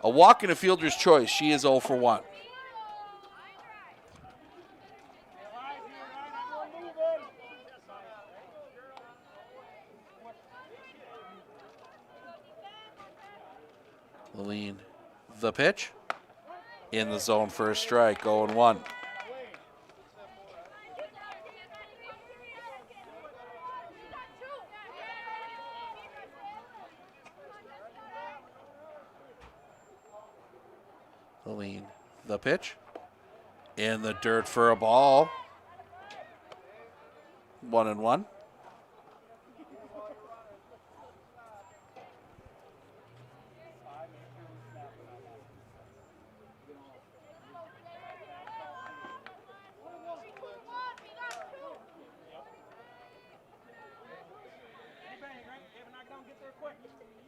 a walk and a fielder's choice. She is 0 for 1. The lean, the pitch. In the zone for a strike, 0-1. The lean, the pitch. In the dirt for a ball. 1-1.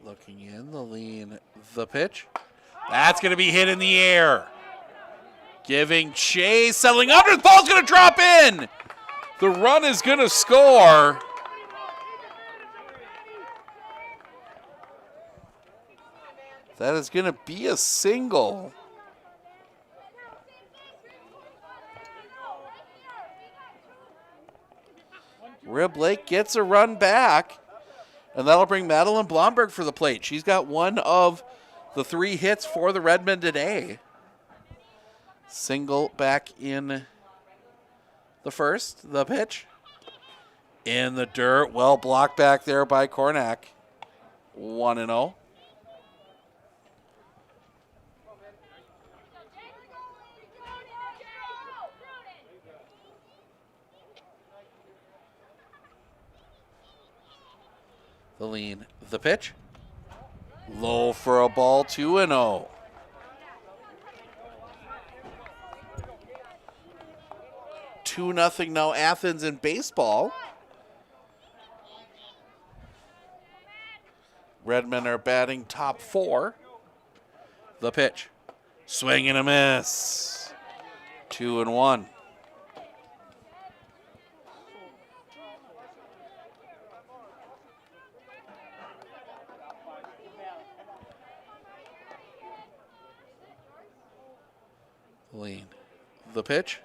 Looking in, the lean, the pitch. That's going to be hit in the air. Giving chase, settling under, the ball's going to drop in. The run is going to score. That is going to be a single. Rib Lake gets a run back. And that'll bring Madeline Blomberg for the plate. She's got one of the 3 hits for the Redmen today. Single back in the first. The pitch. In the dirt. Well blocked back there by Kornak. 1-0. The lean, the pitch. Low for a ball, 2-0. Two nothing now, Athens in baseball. Redmen are batting top 4. The pitch. Swing and a miss. 2-1. Lean. The pitch.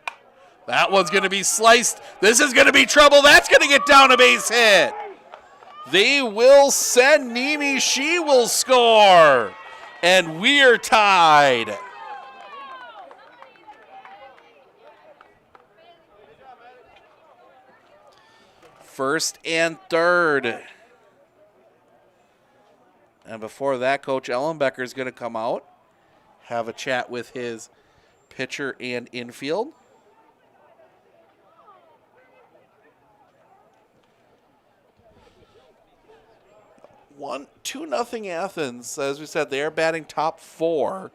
That one's going to be sliced. This is going to be trouble. That's going to get down a base hit. They will send Nimi. She will score. And we're tied. First and third. And before that, Coach Ellenbecker is going to come out, have a chat with his pitcher and infield. One, 2-0 Athens. As we said, they are batting top 4.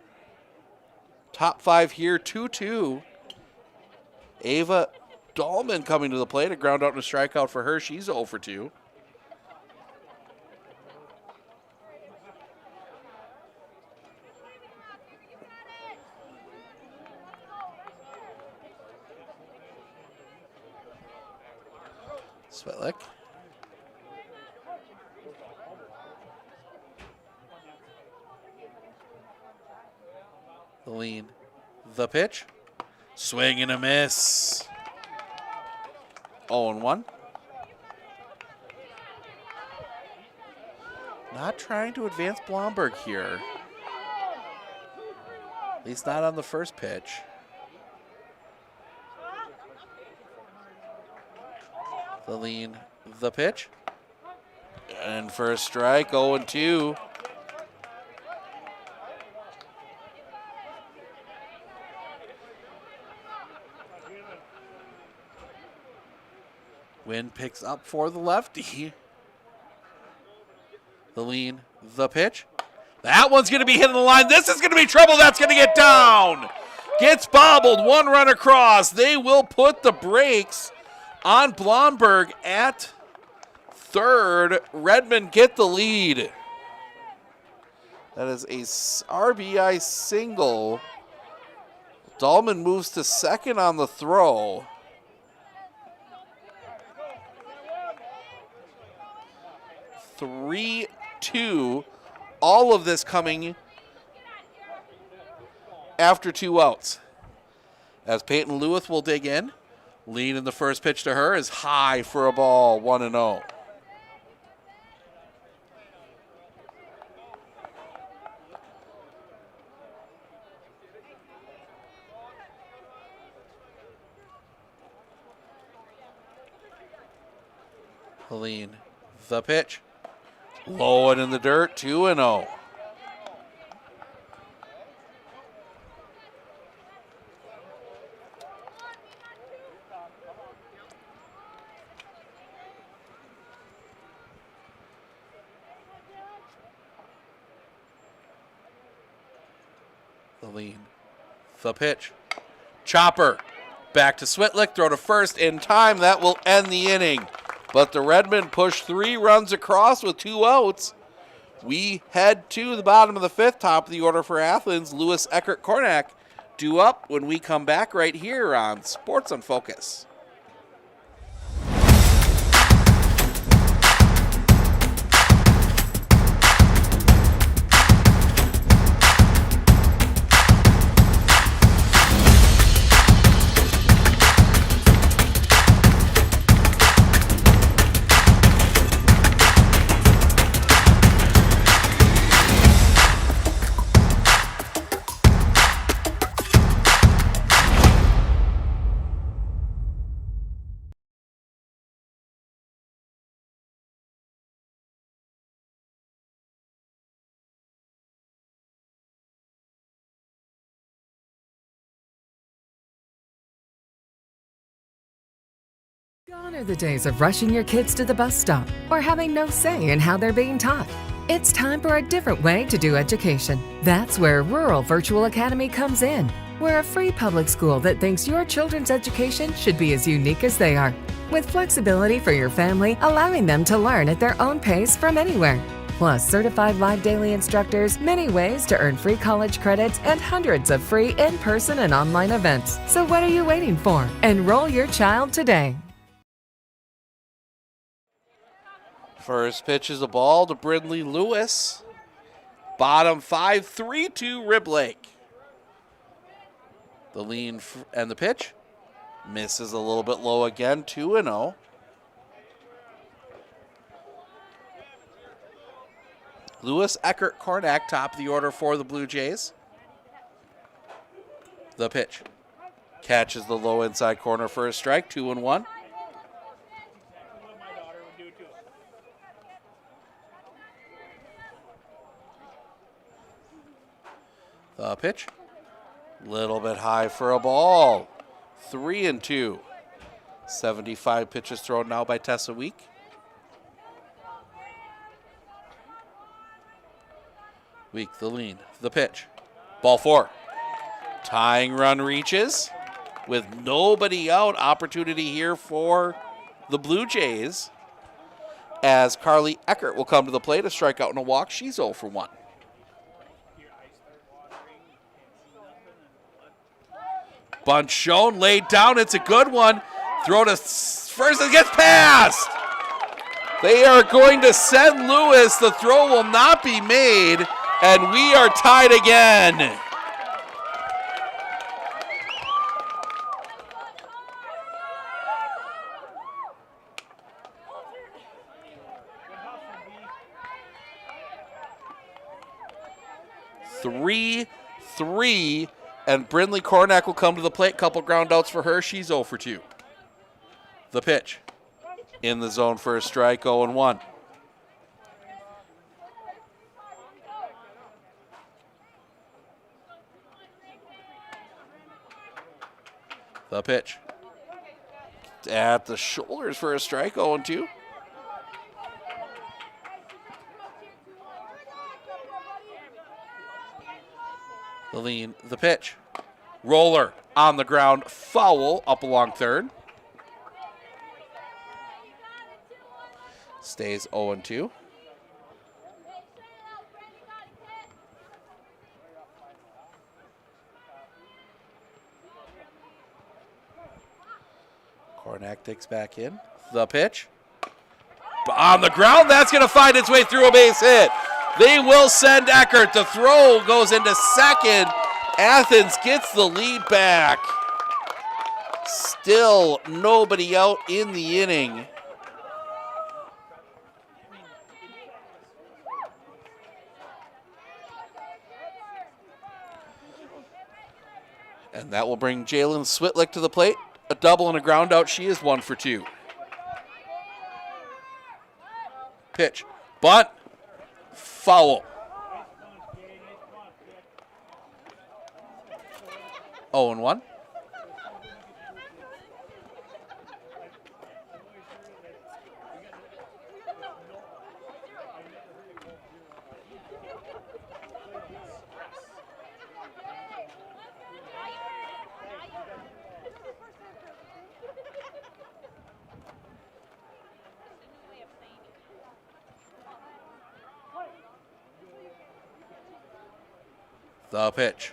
Top 5 here, 2-2. Ava Dahlman coming to the plate. A ground out and a strikeout for her. She's 0 for 2. Svetlik. The lean. The pitch. Swing and a miss. 0-1. Not trying to advance Blomberg here. At least not on the first pitch. The lean. The pitch. And for a strike, 0-2. Wind picks up for the lefty. The lean, the pitch. That one's going to be hitting the line. This is going to be trouble. That's going to get down. Gets bobbled. 1 run across. They will put the brakes on Blomberg at third. Redmond get the lead. That is a RBI single. Dahlman moves to second on the throw. 3-2. All of this coming after 2 outs. As Peyton Lewis will dig in. Lean in the first pitch to her is high for a ball, 1-0. Lean, the pitch. Low and in the dirt, 2-0. The lean, the pitch. Chopper, back to Switlick, throw to first in time. That will end the inning. But the Redmen push 3 runs across with 2 outs. We head to the bottom of the 5th, top of the order for Athens. Lewis, Eckert, Kornak due up when we come back right here on Sports on Focus. Gone are the days of rushing your kids to the bus stop or having no say in how they're being taught. It's time for a different way to do education. That's where Rural Virtual Academy comes in. We're a free public school that thinks your children's education should be as unique as they are, with flexibility for your family, allowing them to learn at their own pace from anywhere. Plus certified live daily instructors, many ways to earn free college credits, and hundreds of free in-person and online events. So what are you waiting for? Enroll your child today. First pitch is a ball to Brindley Lewis. Bottom 5, 3-2 Rib Lake. The lean and the pitch. Misses a little bit low again, 2-0. Lewis, Eckert, Kornak, top of the order for the Blue Jays. The pitch. Catches the low inside corner for a strike, 2-1. The pitch. Little bit high for a ball. 3-2. 75 pitches thrown now by Tessa Week. Week, the lean, the pitch. Ball 4. Tying run reaches with nobody out. Opportunity here for the Blue Jays as Carly Eckert will come to the plate. A strikeout and a walk. She's 0 for 1. Bunt shown, laid down. It's a good one. Throw to first and gets past. They are going to send Lewis. The throw will not be made, and we are tied again. Three, and Brindley Kornak will come to the plate. Couple ground outs for her. She's 0 for 2. The pitch. In the zone for a strike, 0-1. The pitch. At the shoulders for a strike, 0-2. The lean, the pitch. Roller on the ground, foul up along third. Stays 0-2. Kornak takes back in. The pitch. On the ground, that's going to find its way through a base hit. They will send Eckert. The throw goes into second. Athens gets the lead back. Still nobody out in the inning. And that will bring Jalen Switlick to the plate. A double and a ground out. She is 1 for 2. Pitch. Bunt. Foul. 0-1. The pitch.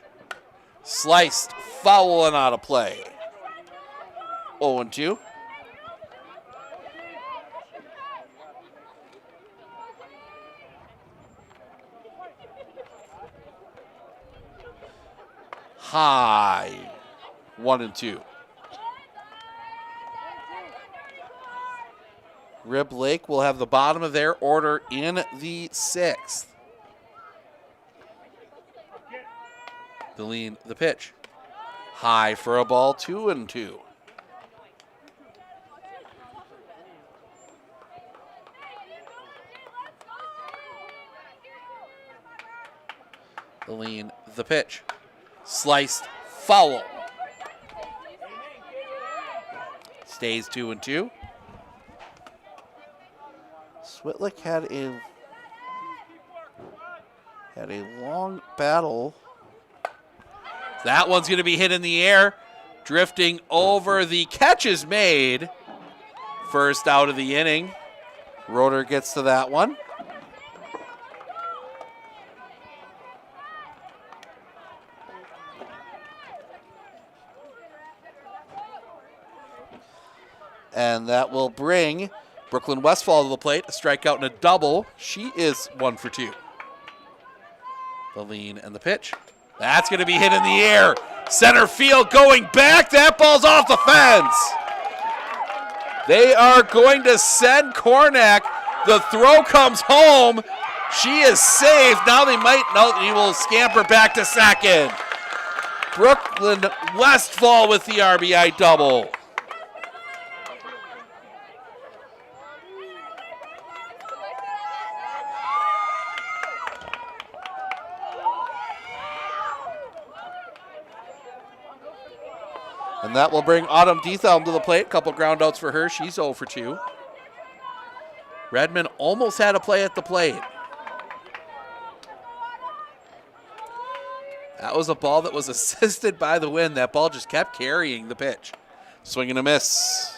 Sliced, foul, and out of play. 0-2. High. 1-2. Rib Lake will have the bottom of their order in the 6th. The lean, the pitch. High for a ball, 2-2. The lean, the pitch. Sliced, foul. Stays 2-2. Switlick had a long battle. That one's going to be hit in the air. Drifting over. The catch is made. First out of the inning. Roeder gets to that one. And that will bring Brooklyn Westfall to the plate. A strikeout and a double. She is 1 for 2. The lean and the pitch. That's going to be hit in the air. Center field going back. That ball's off the fence. They are going to send Kornak. The throw comes home. She is safe. Now they might, no, he will scamper back to second. Brooklyn Westfall with the RBI double. And that will bring Autumn Diethelm to the plate. Couple ground outs for her. She's 0 for 2. Redmond almost had a play at the plate. That was a ball that was assisted by the wind. That ball just kept carrying the pitch. Swing and a miss.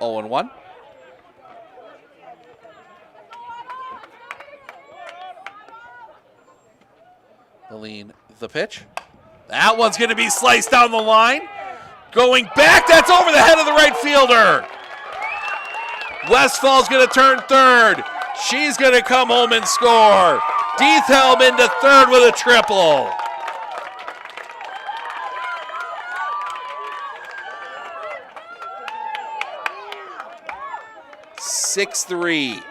0-1. The lean, the pitch. That one's going to be sliced down the line. Going back, that's over the head of the right fielder. Westfall's going to turn third. She's going to come home and score. Diethelm into third with a triple. (6-3).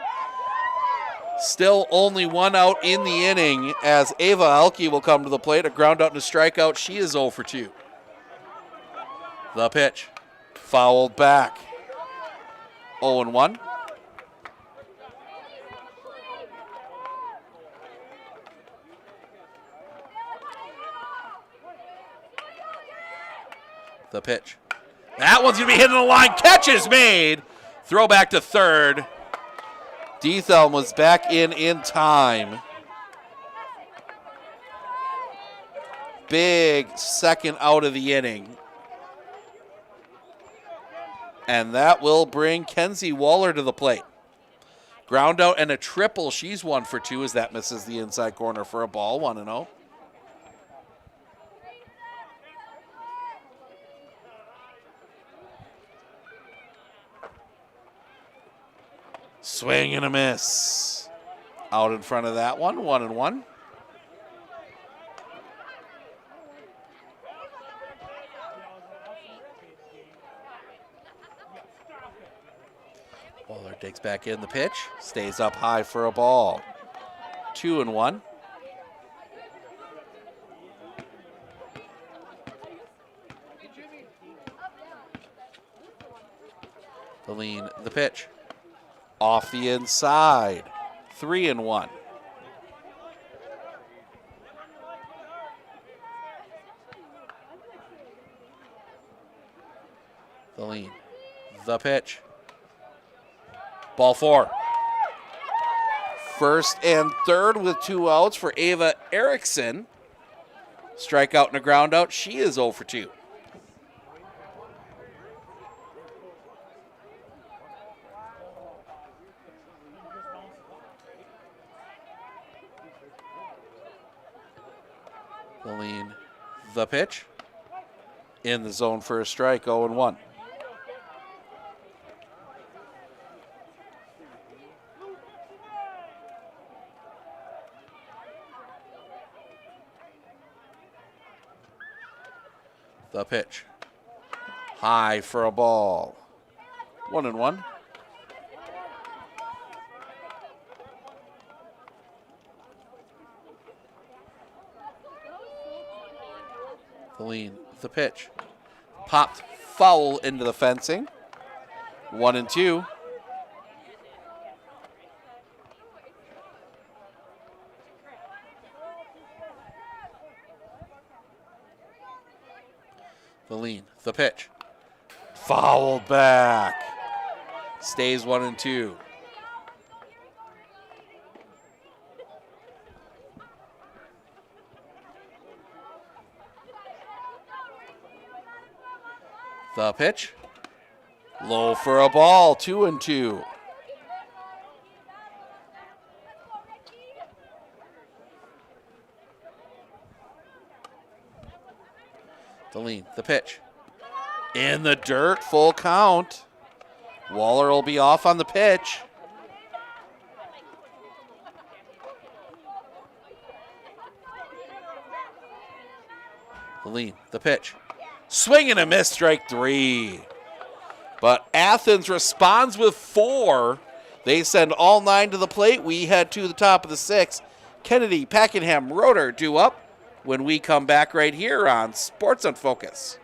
Still only one out in the inning as Ava Elke will come to the plate. A ground out and a strikeout. She is 0 for 2. The pitch. Fouled back. 0-1. The pitch. That one's going to be hitting the line. Catch is made. Throw back to third. Diethelm was back in time. Big second out of the inning. And that will bring Kenzie Waller to the plate. Ground out and a triple. She's 1 for 2 as that misses the inside corner for a ball. 1-0. Swing and a miss. Out in front of that one. 1-1. Waller takes back in the pitch. Stays up high for a ball. 2-1. The lean, the pitch. Off the inside. 3-1. The lean. The pitch. Ball 4. First and third with 2 outs for Ava Erickson. Strikeout and a ground out. She is 0 for 2. The lean, the pitch. In the zone for a strike, 0-1. The pitch. High for a ball. 1-1. The lean, the pitch. Popped foul into the fencing. 1-2. The lean, the pitch. Fouled back. Stays 1-2. The pitch. Low for a ball. 2-2. The lean, the pitch. In the dirt, full count. Waller will be off on the pitch. Lean, the pitch. Swing and a miss, strike 3. But Athens responds with 4. They send all 9 to the plate. We head to the top of the 6th. Kennedy, Pakenham, Roeder due up when we come back right here on Sports on Focus.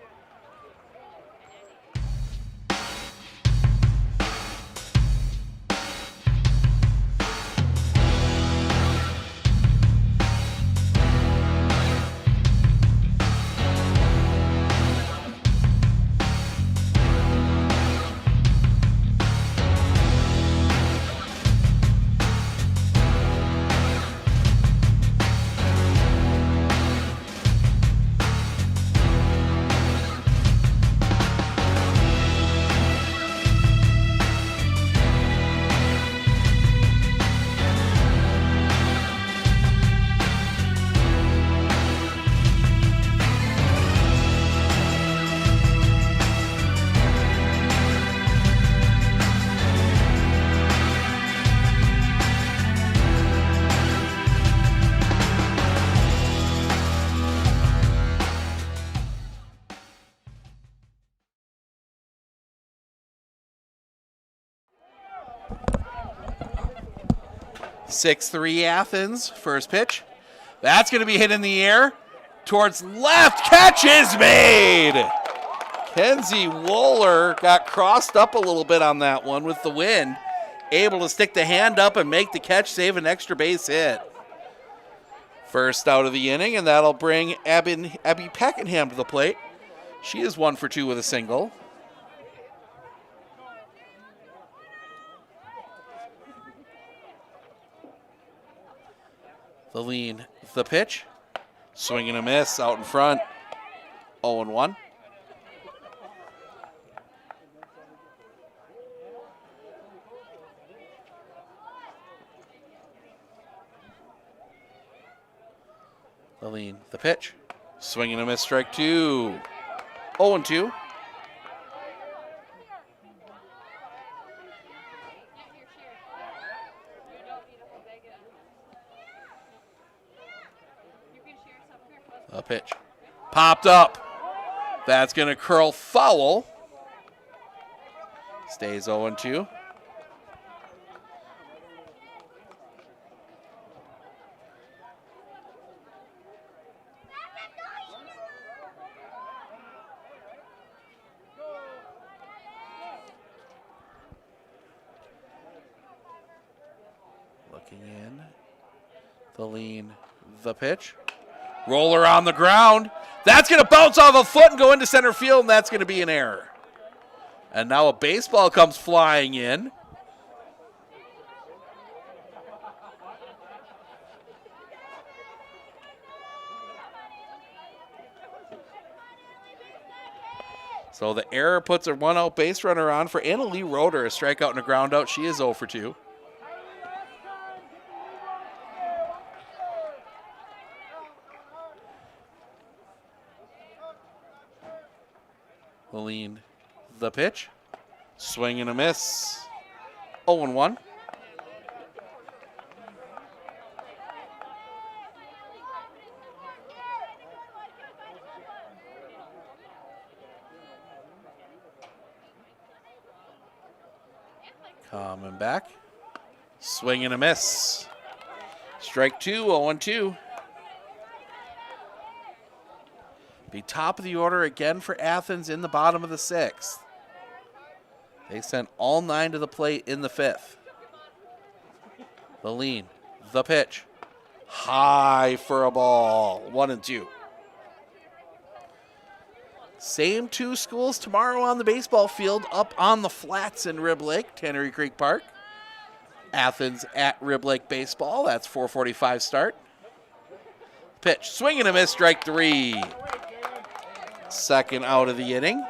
Six-3 Athens, first pitch. That's going to be hit in the air towards left. Catch is made. Kenzie Wohler got crossed up a little bit on that one with the wind. Able to stick the hand up and make the catch, save an extra base hit. First out of the inning, and that'll bring Abby Pakenham to the plate. She is 1 for 2 with a single. The lean, the pitch. Swing and a miss out in front. 0-1. The lean, the pitch. Swing and a miss, strike 2. 0-2. A pitch. Popped up. That's going to curl foul. Stays 0-2. Looking in. The lean, the pitch. Roller on the ground. That's going to bounce off a foot and go into center field, and that's going to be an error. And now a baseball comes flying in. So the error puts a one-out base runner on for Annalie Roeder, a strikeout and a ground out. She is 0 for 2. Lean, the pitch. Swing and a miss. 0-1. Coming back. Swing and a miss. Strike 2, 0-2. Be top of the order again for Athens in the bottom of the 6th. They sent all 9 to the plate in the 5th. The lean, the pitch. High for a ball. 1-2. Same 2 schools tomorrow on the baseball field up on the flats in Rib Lake, Tannery Creek Park. Athens at Rib Lake Baseball. That's 4:45 start. Pitch, swing and a miss, strike 3. Second out of the inning.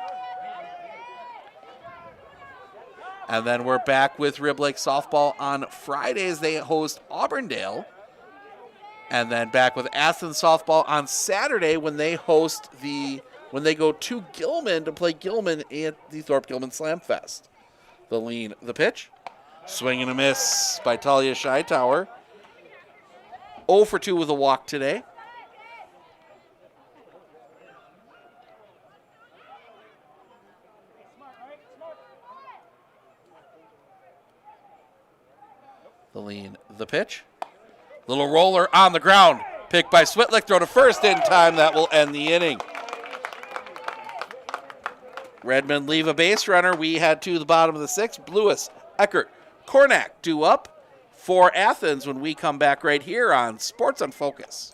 And then we're back with Rib Lake softball on Fridays. They host Auburndale. And then back with Athens softball on Saturday when they host the when they go to Gilman to play Gilman at the Thorpe Gilman Slam Fest. The lean, the pitch. Swing and a miss by Talia Scheitower. 0 for 2 with a walk today. The lean, the pitch. Little roller on the ground. Picked by Switlick. Throw to first in time. That will end the inning. Redmond leave a base runner. We head to the bottom of the sixth. Lewis, Eckert, Kornak due up for Athens when we come back right here on Sports on Focus.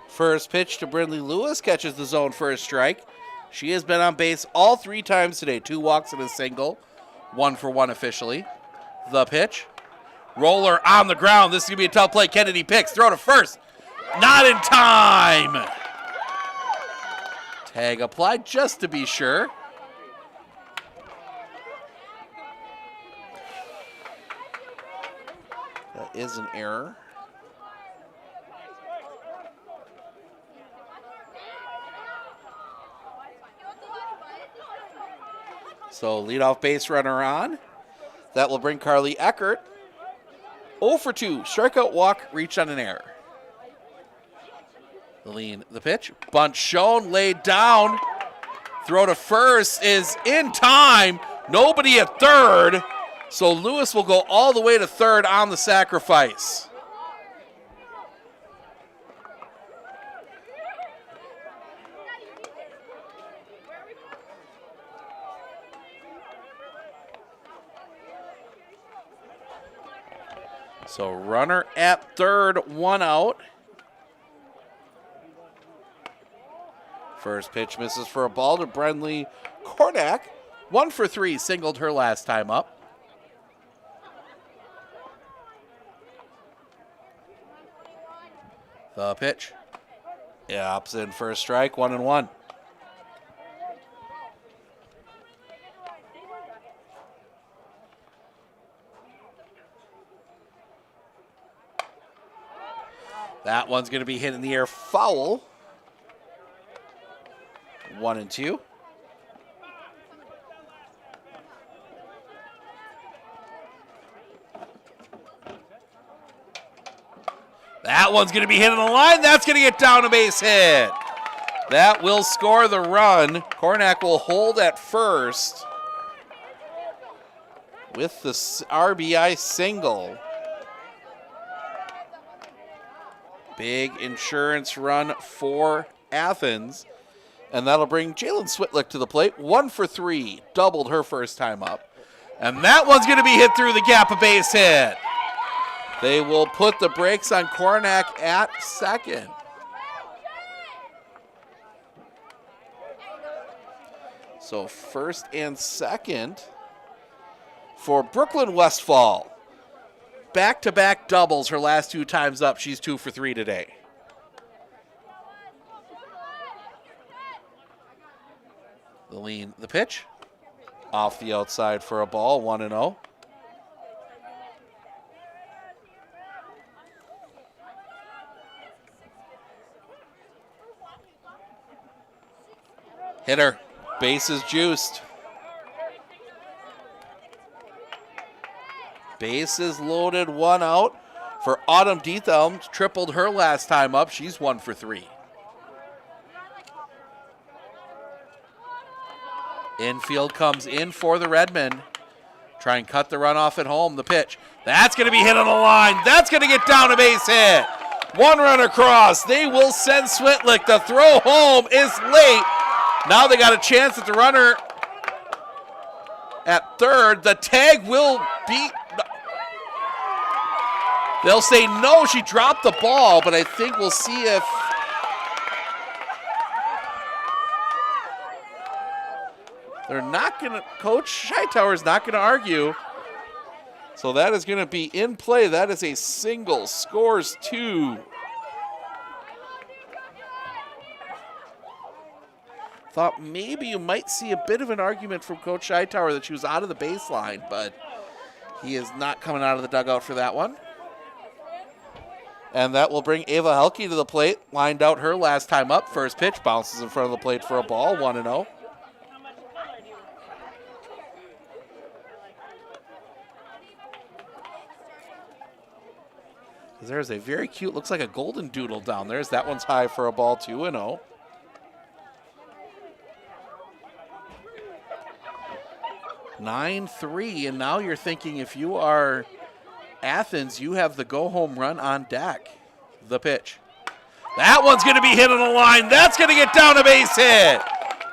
First pitch to Brindley Lewis, catches the zone for a strike. She has been on base all 3 times today. 2 walks and a single. 1 for 1 officially. The pitch. Roller on the ground. This is going to be a tough play. Kennedy picks. Throw to first. Not in time. Tag applied just to be sure. That is an error. So leadoff base runner on. That will bring Carly Eckert. 0 for 2. Strikeout, walk, reach on an error. The lean, the pitch. Bunt shown, laid down. Throw to first is in time. Nobody at third. So Lewis will go all the way to third on the sacrifice. So runner at third, 1 out. First pitch misses for a ball to Brindley Kornak. 1 for 3, singled her last time up. The pitch. Yeah, ups in for a strike, 1-1. That one's going to be hit in the air, foul. 1-2. That one's going to be hit in the line. That's going to get down a base hit. That will score the run. Kornak will hold at first with the RBI single. Big insurance run for Athens. And that'll bring Jalen Switlick to the plate. 1 for 3. Doubled her first time up. And that one's going to be hit through the gap, a base hit. They will put the brakes on Kornak at second. So first and second for Brooklyn Westfall. Back-to-back doubles her last 2 times up. She's 2 for 3 today. The lean, the pitch. Off the outside for a ball, 1-0. Hitter, bases juiced. Bases loaded, one out for Autumn Diethelm. Tripled her last time up. She's 1 for 3. Infield comes in for the Redmen. Try and cut the run off at home. The pitch. That's going to be hit on the line. That's going to get down a base hit. One run across. They will send Switlick. The throw home is late. Now they got a chance at the runner at third. The tag will be... They'll say no, she dropped the ball, but I think we'll see if... They're not going to... Coach Hightower is not going to argue. So that is going to be in play. That is a single. Scores 2. Thought maybe you might see a bit of an argument from Coach Hightower that she was out of the baseline, but he is not coming out of the dugout for that one. And that will bring Ava Helke to the plate. Lined out her last time up. First pitch bounces in front of the plate for a ball. 1-0. There's a very cute, looks like a golden doodle down there. That one's high for a ball. 2-0. (9-3), and now you're thinking if you are Athens, you have the go-home run on deck. The pitch. That one's going to be hit on the line. That's going to get down a base hit.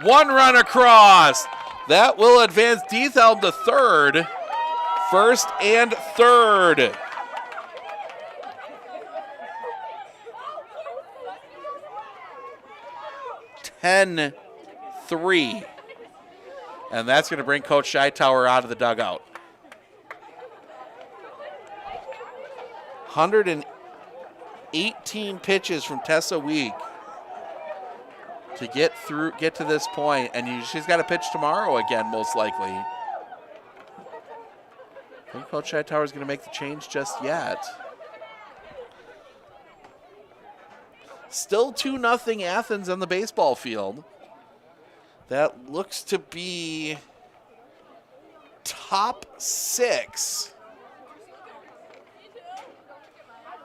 One run across. That will advance Diethelm to third. First and third. (10-3). And that's going to bring Coach Hightower out of the dugout. 118 pitches from Tessa Week to get to this point, and she's got to pitch tomorrow again, most likely. I think Coach Hightower is going to make the change just yet. Still 2-0 Athens on the baseball field. That looks to be top 6.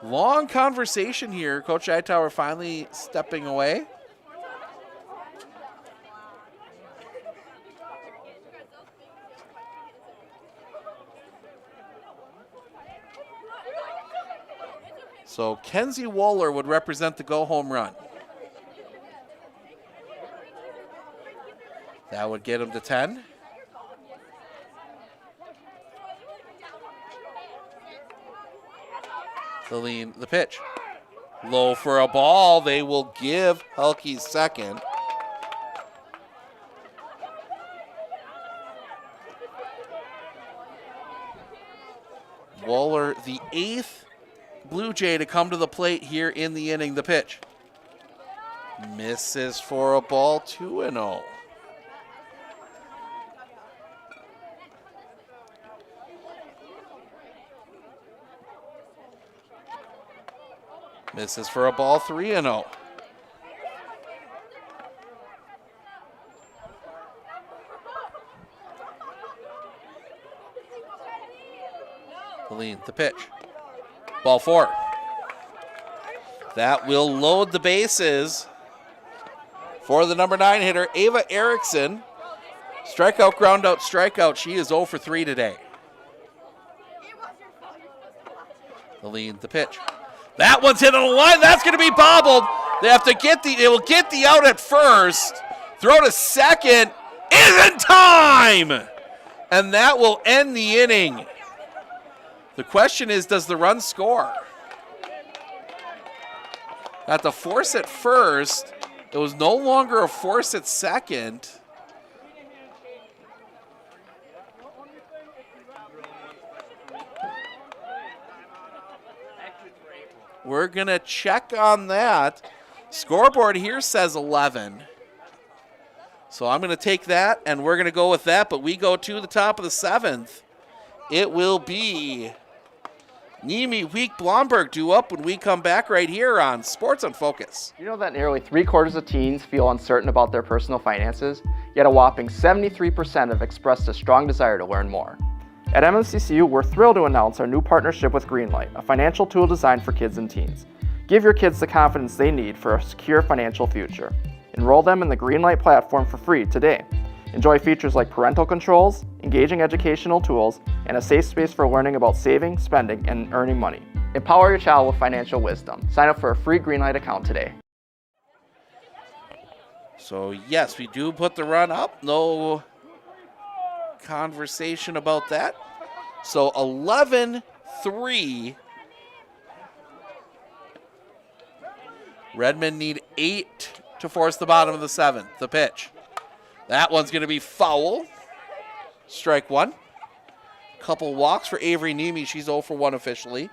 Long conversation here. Coach Hightower finally stepping away. So Kenzie Wohler would represent the go-home run. That would get him to 10. The pitch. Low for a ball. They will give Helke second. Wohler, the 8th Blue Jay to come to the plate here in the inning. The pitch. Misses for a ball. 2-0. Misses for a ball. 3-0. The pitch. Ball 4. That will load the bases for the number 9 hitter, Ava Erickson. Strikeout, ground out, strikeout. She is 0 for 3 today. The pitch. That one's hit on the line. That's going to be bobbled. They have to they will get the out at first. Throw to second. Is in time. And that will end the inning. The question is, does the run score? At the force at first, it was no longer a force at second. We're going to check on that. Scoreboard here says 11. So I'm going to take that, and we're going to go with that, but we go to the top of the 7th. It will be Niemi, Week, Blomberg due up when we come back right here on Sports on Focus. You know that nearly 3/4 of teens feel uncertain about their personal finances, yet a whopping 73% have expressed a strong desire to learn more. At MMCCU, we're thrilled to announce our new partnership with Greenlight, a financial tool designed for kids and teens. Give your kids the confidence they need for a secure financial future. Enroll them in the Greenlight platform for free today. Enjoy features like parental controls, engaging educational tools, and a safe space for learning about saving, spending, and earning money. Empower your child with financial wisdom. Sign up for a free Greenlight account today. So yes, we do put the run up. No conversation about that. So 11-3. Redmond need 8 to force the bottom of the 7th. The pitch. That one's going to be foul. Strike 1. Couple walks for Avery Nemi. She's 0 for 1 officially.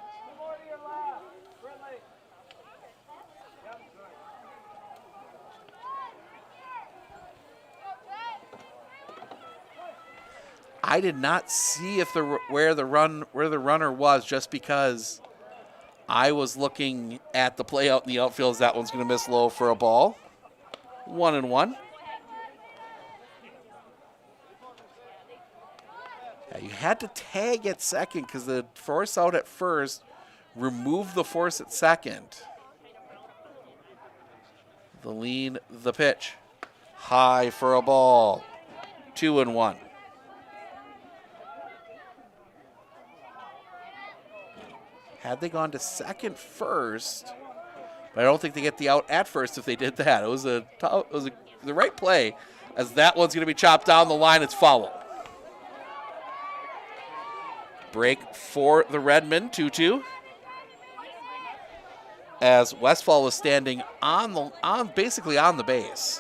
I did not see if where the runner was, just because I was looking at the play out in the outfield as that one's going to miss low for a ball. 1-1. Yeah, you had to tag at second because the force out at first removed the force at second. The lean, the pitch. High for a ball. 2-1. Had they gone to second first, but I don't think they get the out at first if they did that. It was the right play, as that one's going to be chopped down the line. It's foul. Break for the Redmond, 2-2. As Westfall was standing basically on the base.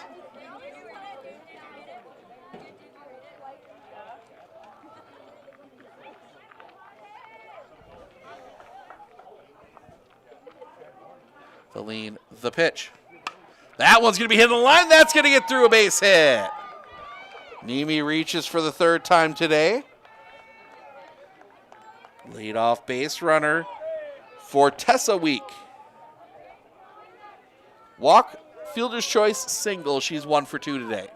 The lean, the pitch. That one's going to be hitting the line. That's going to get through a base hit. Nemi reaches for the 3rd time today. Lead off base runner for Tessa Week. Walk, fielder's choice, single. She's 1 for 2 today.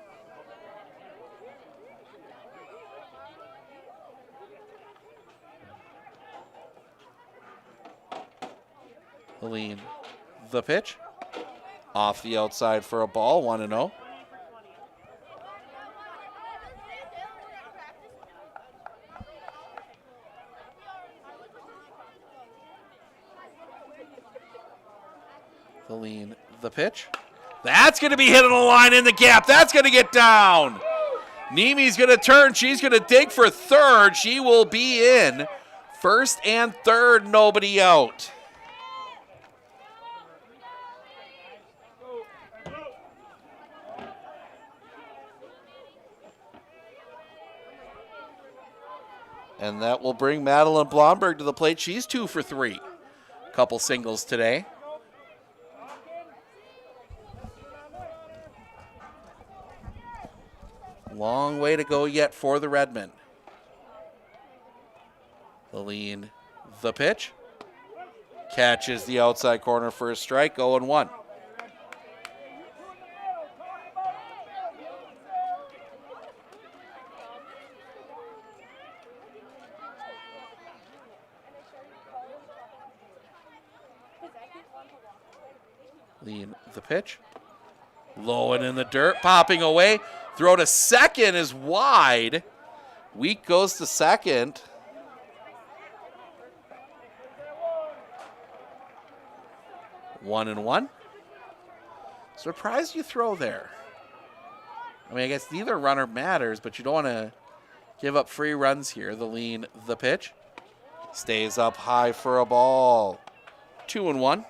The lean. The pitch. Off the outside for a ball, 1-0. The lean, the pitch. That's going to be hitting a line in the gap. That's going to get down. Nemi's going to turn. She's going to dig for 3rd. She will be in. 1st and 3rd, nobody out. And that will bring Madeline Blomberg to the plate. She's 2 for 3. Couple singles today. Long way to go yet for the Redmen. The lean, the pitch. Catches the outside corner for a strike, 0-1. Lean, the pitch. Low and in the dirt, popping away. Throw to second is wide. Week goes to second. One and one. Surprised you throw there. I mean, I guess neither runner matters, but you don't want to give up free runs here. The lean, the pitch. Stays up high for a ball. 2-1.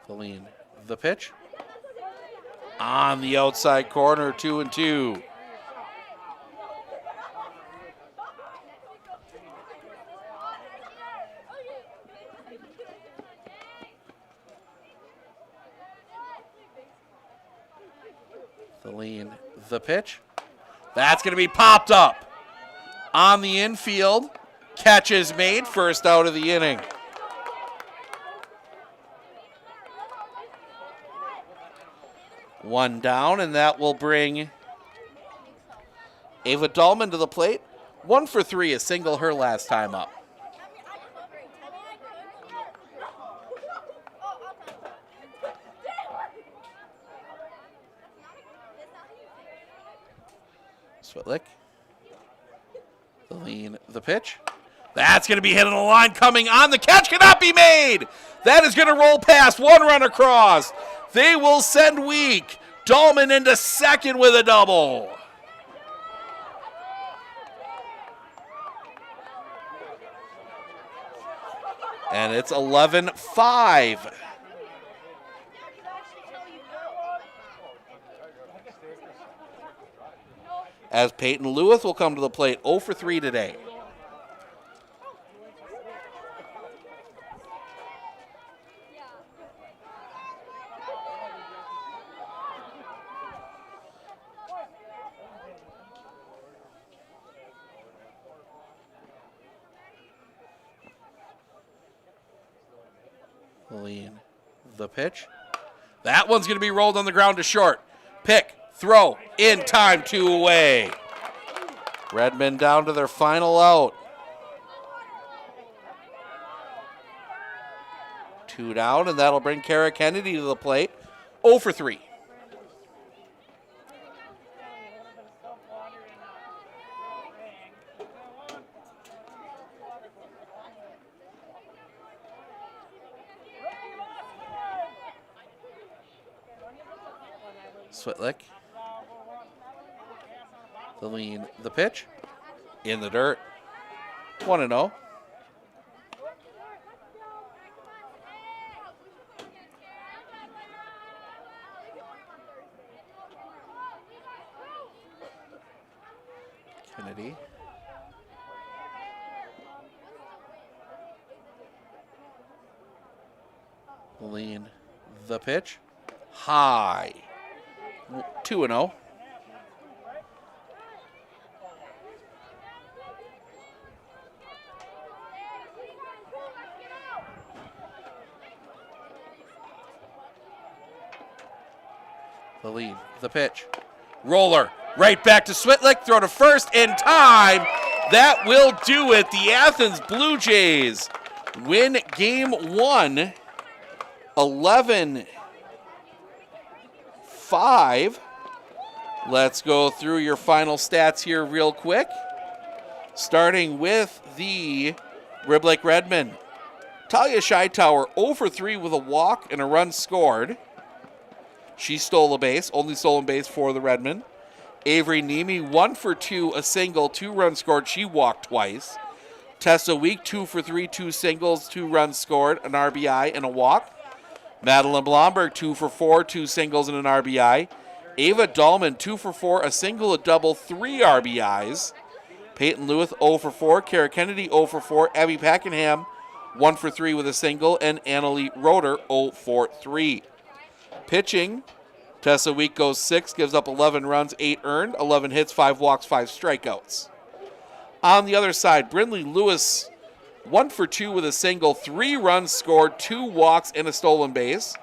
The lean, the pitch. On the outside corner, 2-2. The lean, the pitch. That's going to be popped up on the infield. Catch is made, first out of the inning. One down, and that will bring Ava Dahlman to the plate. 1 for 3, a single her last time up. Switlick. The lean, the pitch. That's going to be hit on the line, coming on. The catch cannot be made. That is going to roll past. 1 run across. They will send Week. Dahlman into second with a double. And it's 11-5. As Peyton Lewis will come to the plate, 0 for 3 today. Lean the pitch. That one's going to be rolled on the ground to short. Pick, throw, in time, 2 away. Redmond down to their final out. 2 down, and that'll bring Kara Kennedy to the plate. 0 for 3. Switlick. The lean, the pitch. In the dirt. 1-0. Kennedy. Lean, the pitch. High. 2-0. The lead, the pitch. Roller, right back to Switlick, throw to first in time. That will do it. The Athens Blue Jays win game 1, 11-5. Let's go through your final stats here real quick. Starting with the Rib Lake Redmen. Talia Scheitower 0 for 3 with a walk and a run scored. She stole a base, only stolen base for the Redmen. Avery Nemi 1 for 2, a single, 2 runs scored. She walked twice. Tessa Week 2 for 3, 2 singles, 2 runs scored, an RBI and a walk. Madeline Blomberg 2 for 4, 2 singles and an RBI. Ava Dahlman 2 for 4, a single, a double, 3 RBIs. Peyton Lewis 0 for 4, Kara Kennedy 0 for 4, Abby Packenham 1 for 3 with a single, and Annalie Roeder 0 for 3. Pitching, Tessa Week goes 6, gives up 11 runs, 8 earned, 11 hits, 5 walks, 5 strikeouts. On the other side, Brindley Lewis 1 for 2 with a single, 3 runs scored, 2 walks, and a stolen base.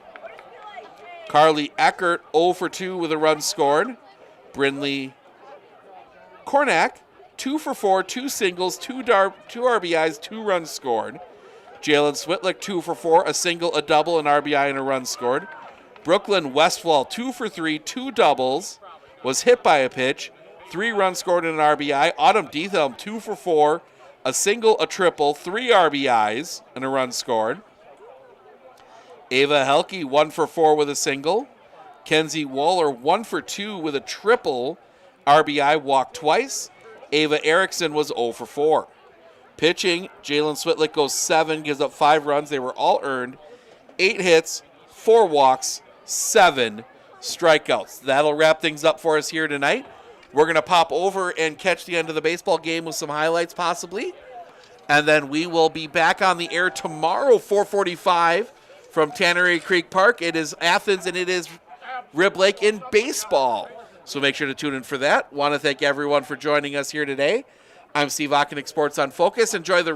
Carly Eckert 0 for 2 with a run scored. Brindley Kornak 2 for 4, 2 singles, 2 RBIs, 2 runs scored. Jalen Switlick 2 for 4, a single, a double, an RBI, and a run scored. Brooklyn Westfall 2 for 3, 2 doubles, was hit by a pitch, 3 runs scored and an RBI. Autumn Diethelm 2 for 4, a single, a triple, 3 RBIs, and a run scored. Ava Helke 1 for 4 with a single. Kenzie Waller 1 for 2 with a triple, RBI, walked twice. Ava Erickson was 0 for 4. Pitching, Jalen Switlick goes 7, gives up 5 runs. They were all earned. 8 hits, 4 walks, 7 strikeouts. That'll wrap things up for us here tonight. We're going to pop over and catch the end of the baseball game with some highlights possibly. And then we will be back on the air tomorrow, 4:45 from Tannery Creek Park. It is Athens and it is Rib Lake in baseball. So make sure to tune in for that. Want to thank everyone for joining us here today. I'm Steve Ockenick, Sports on Focus. Enjoy the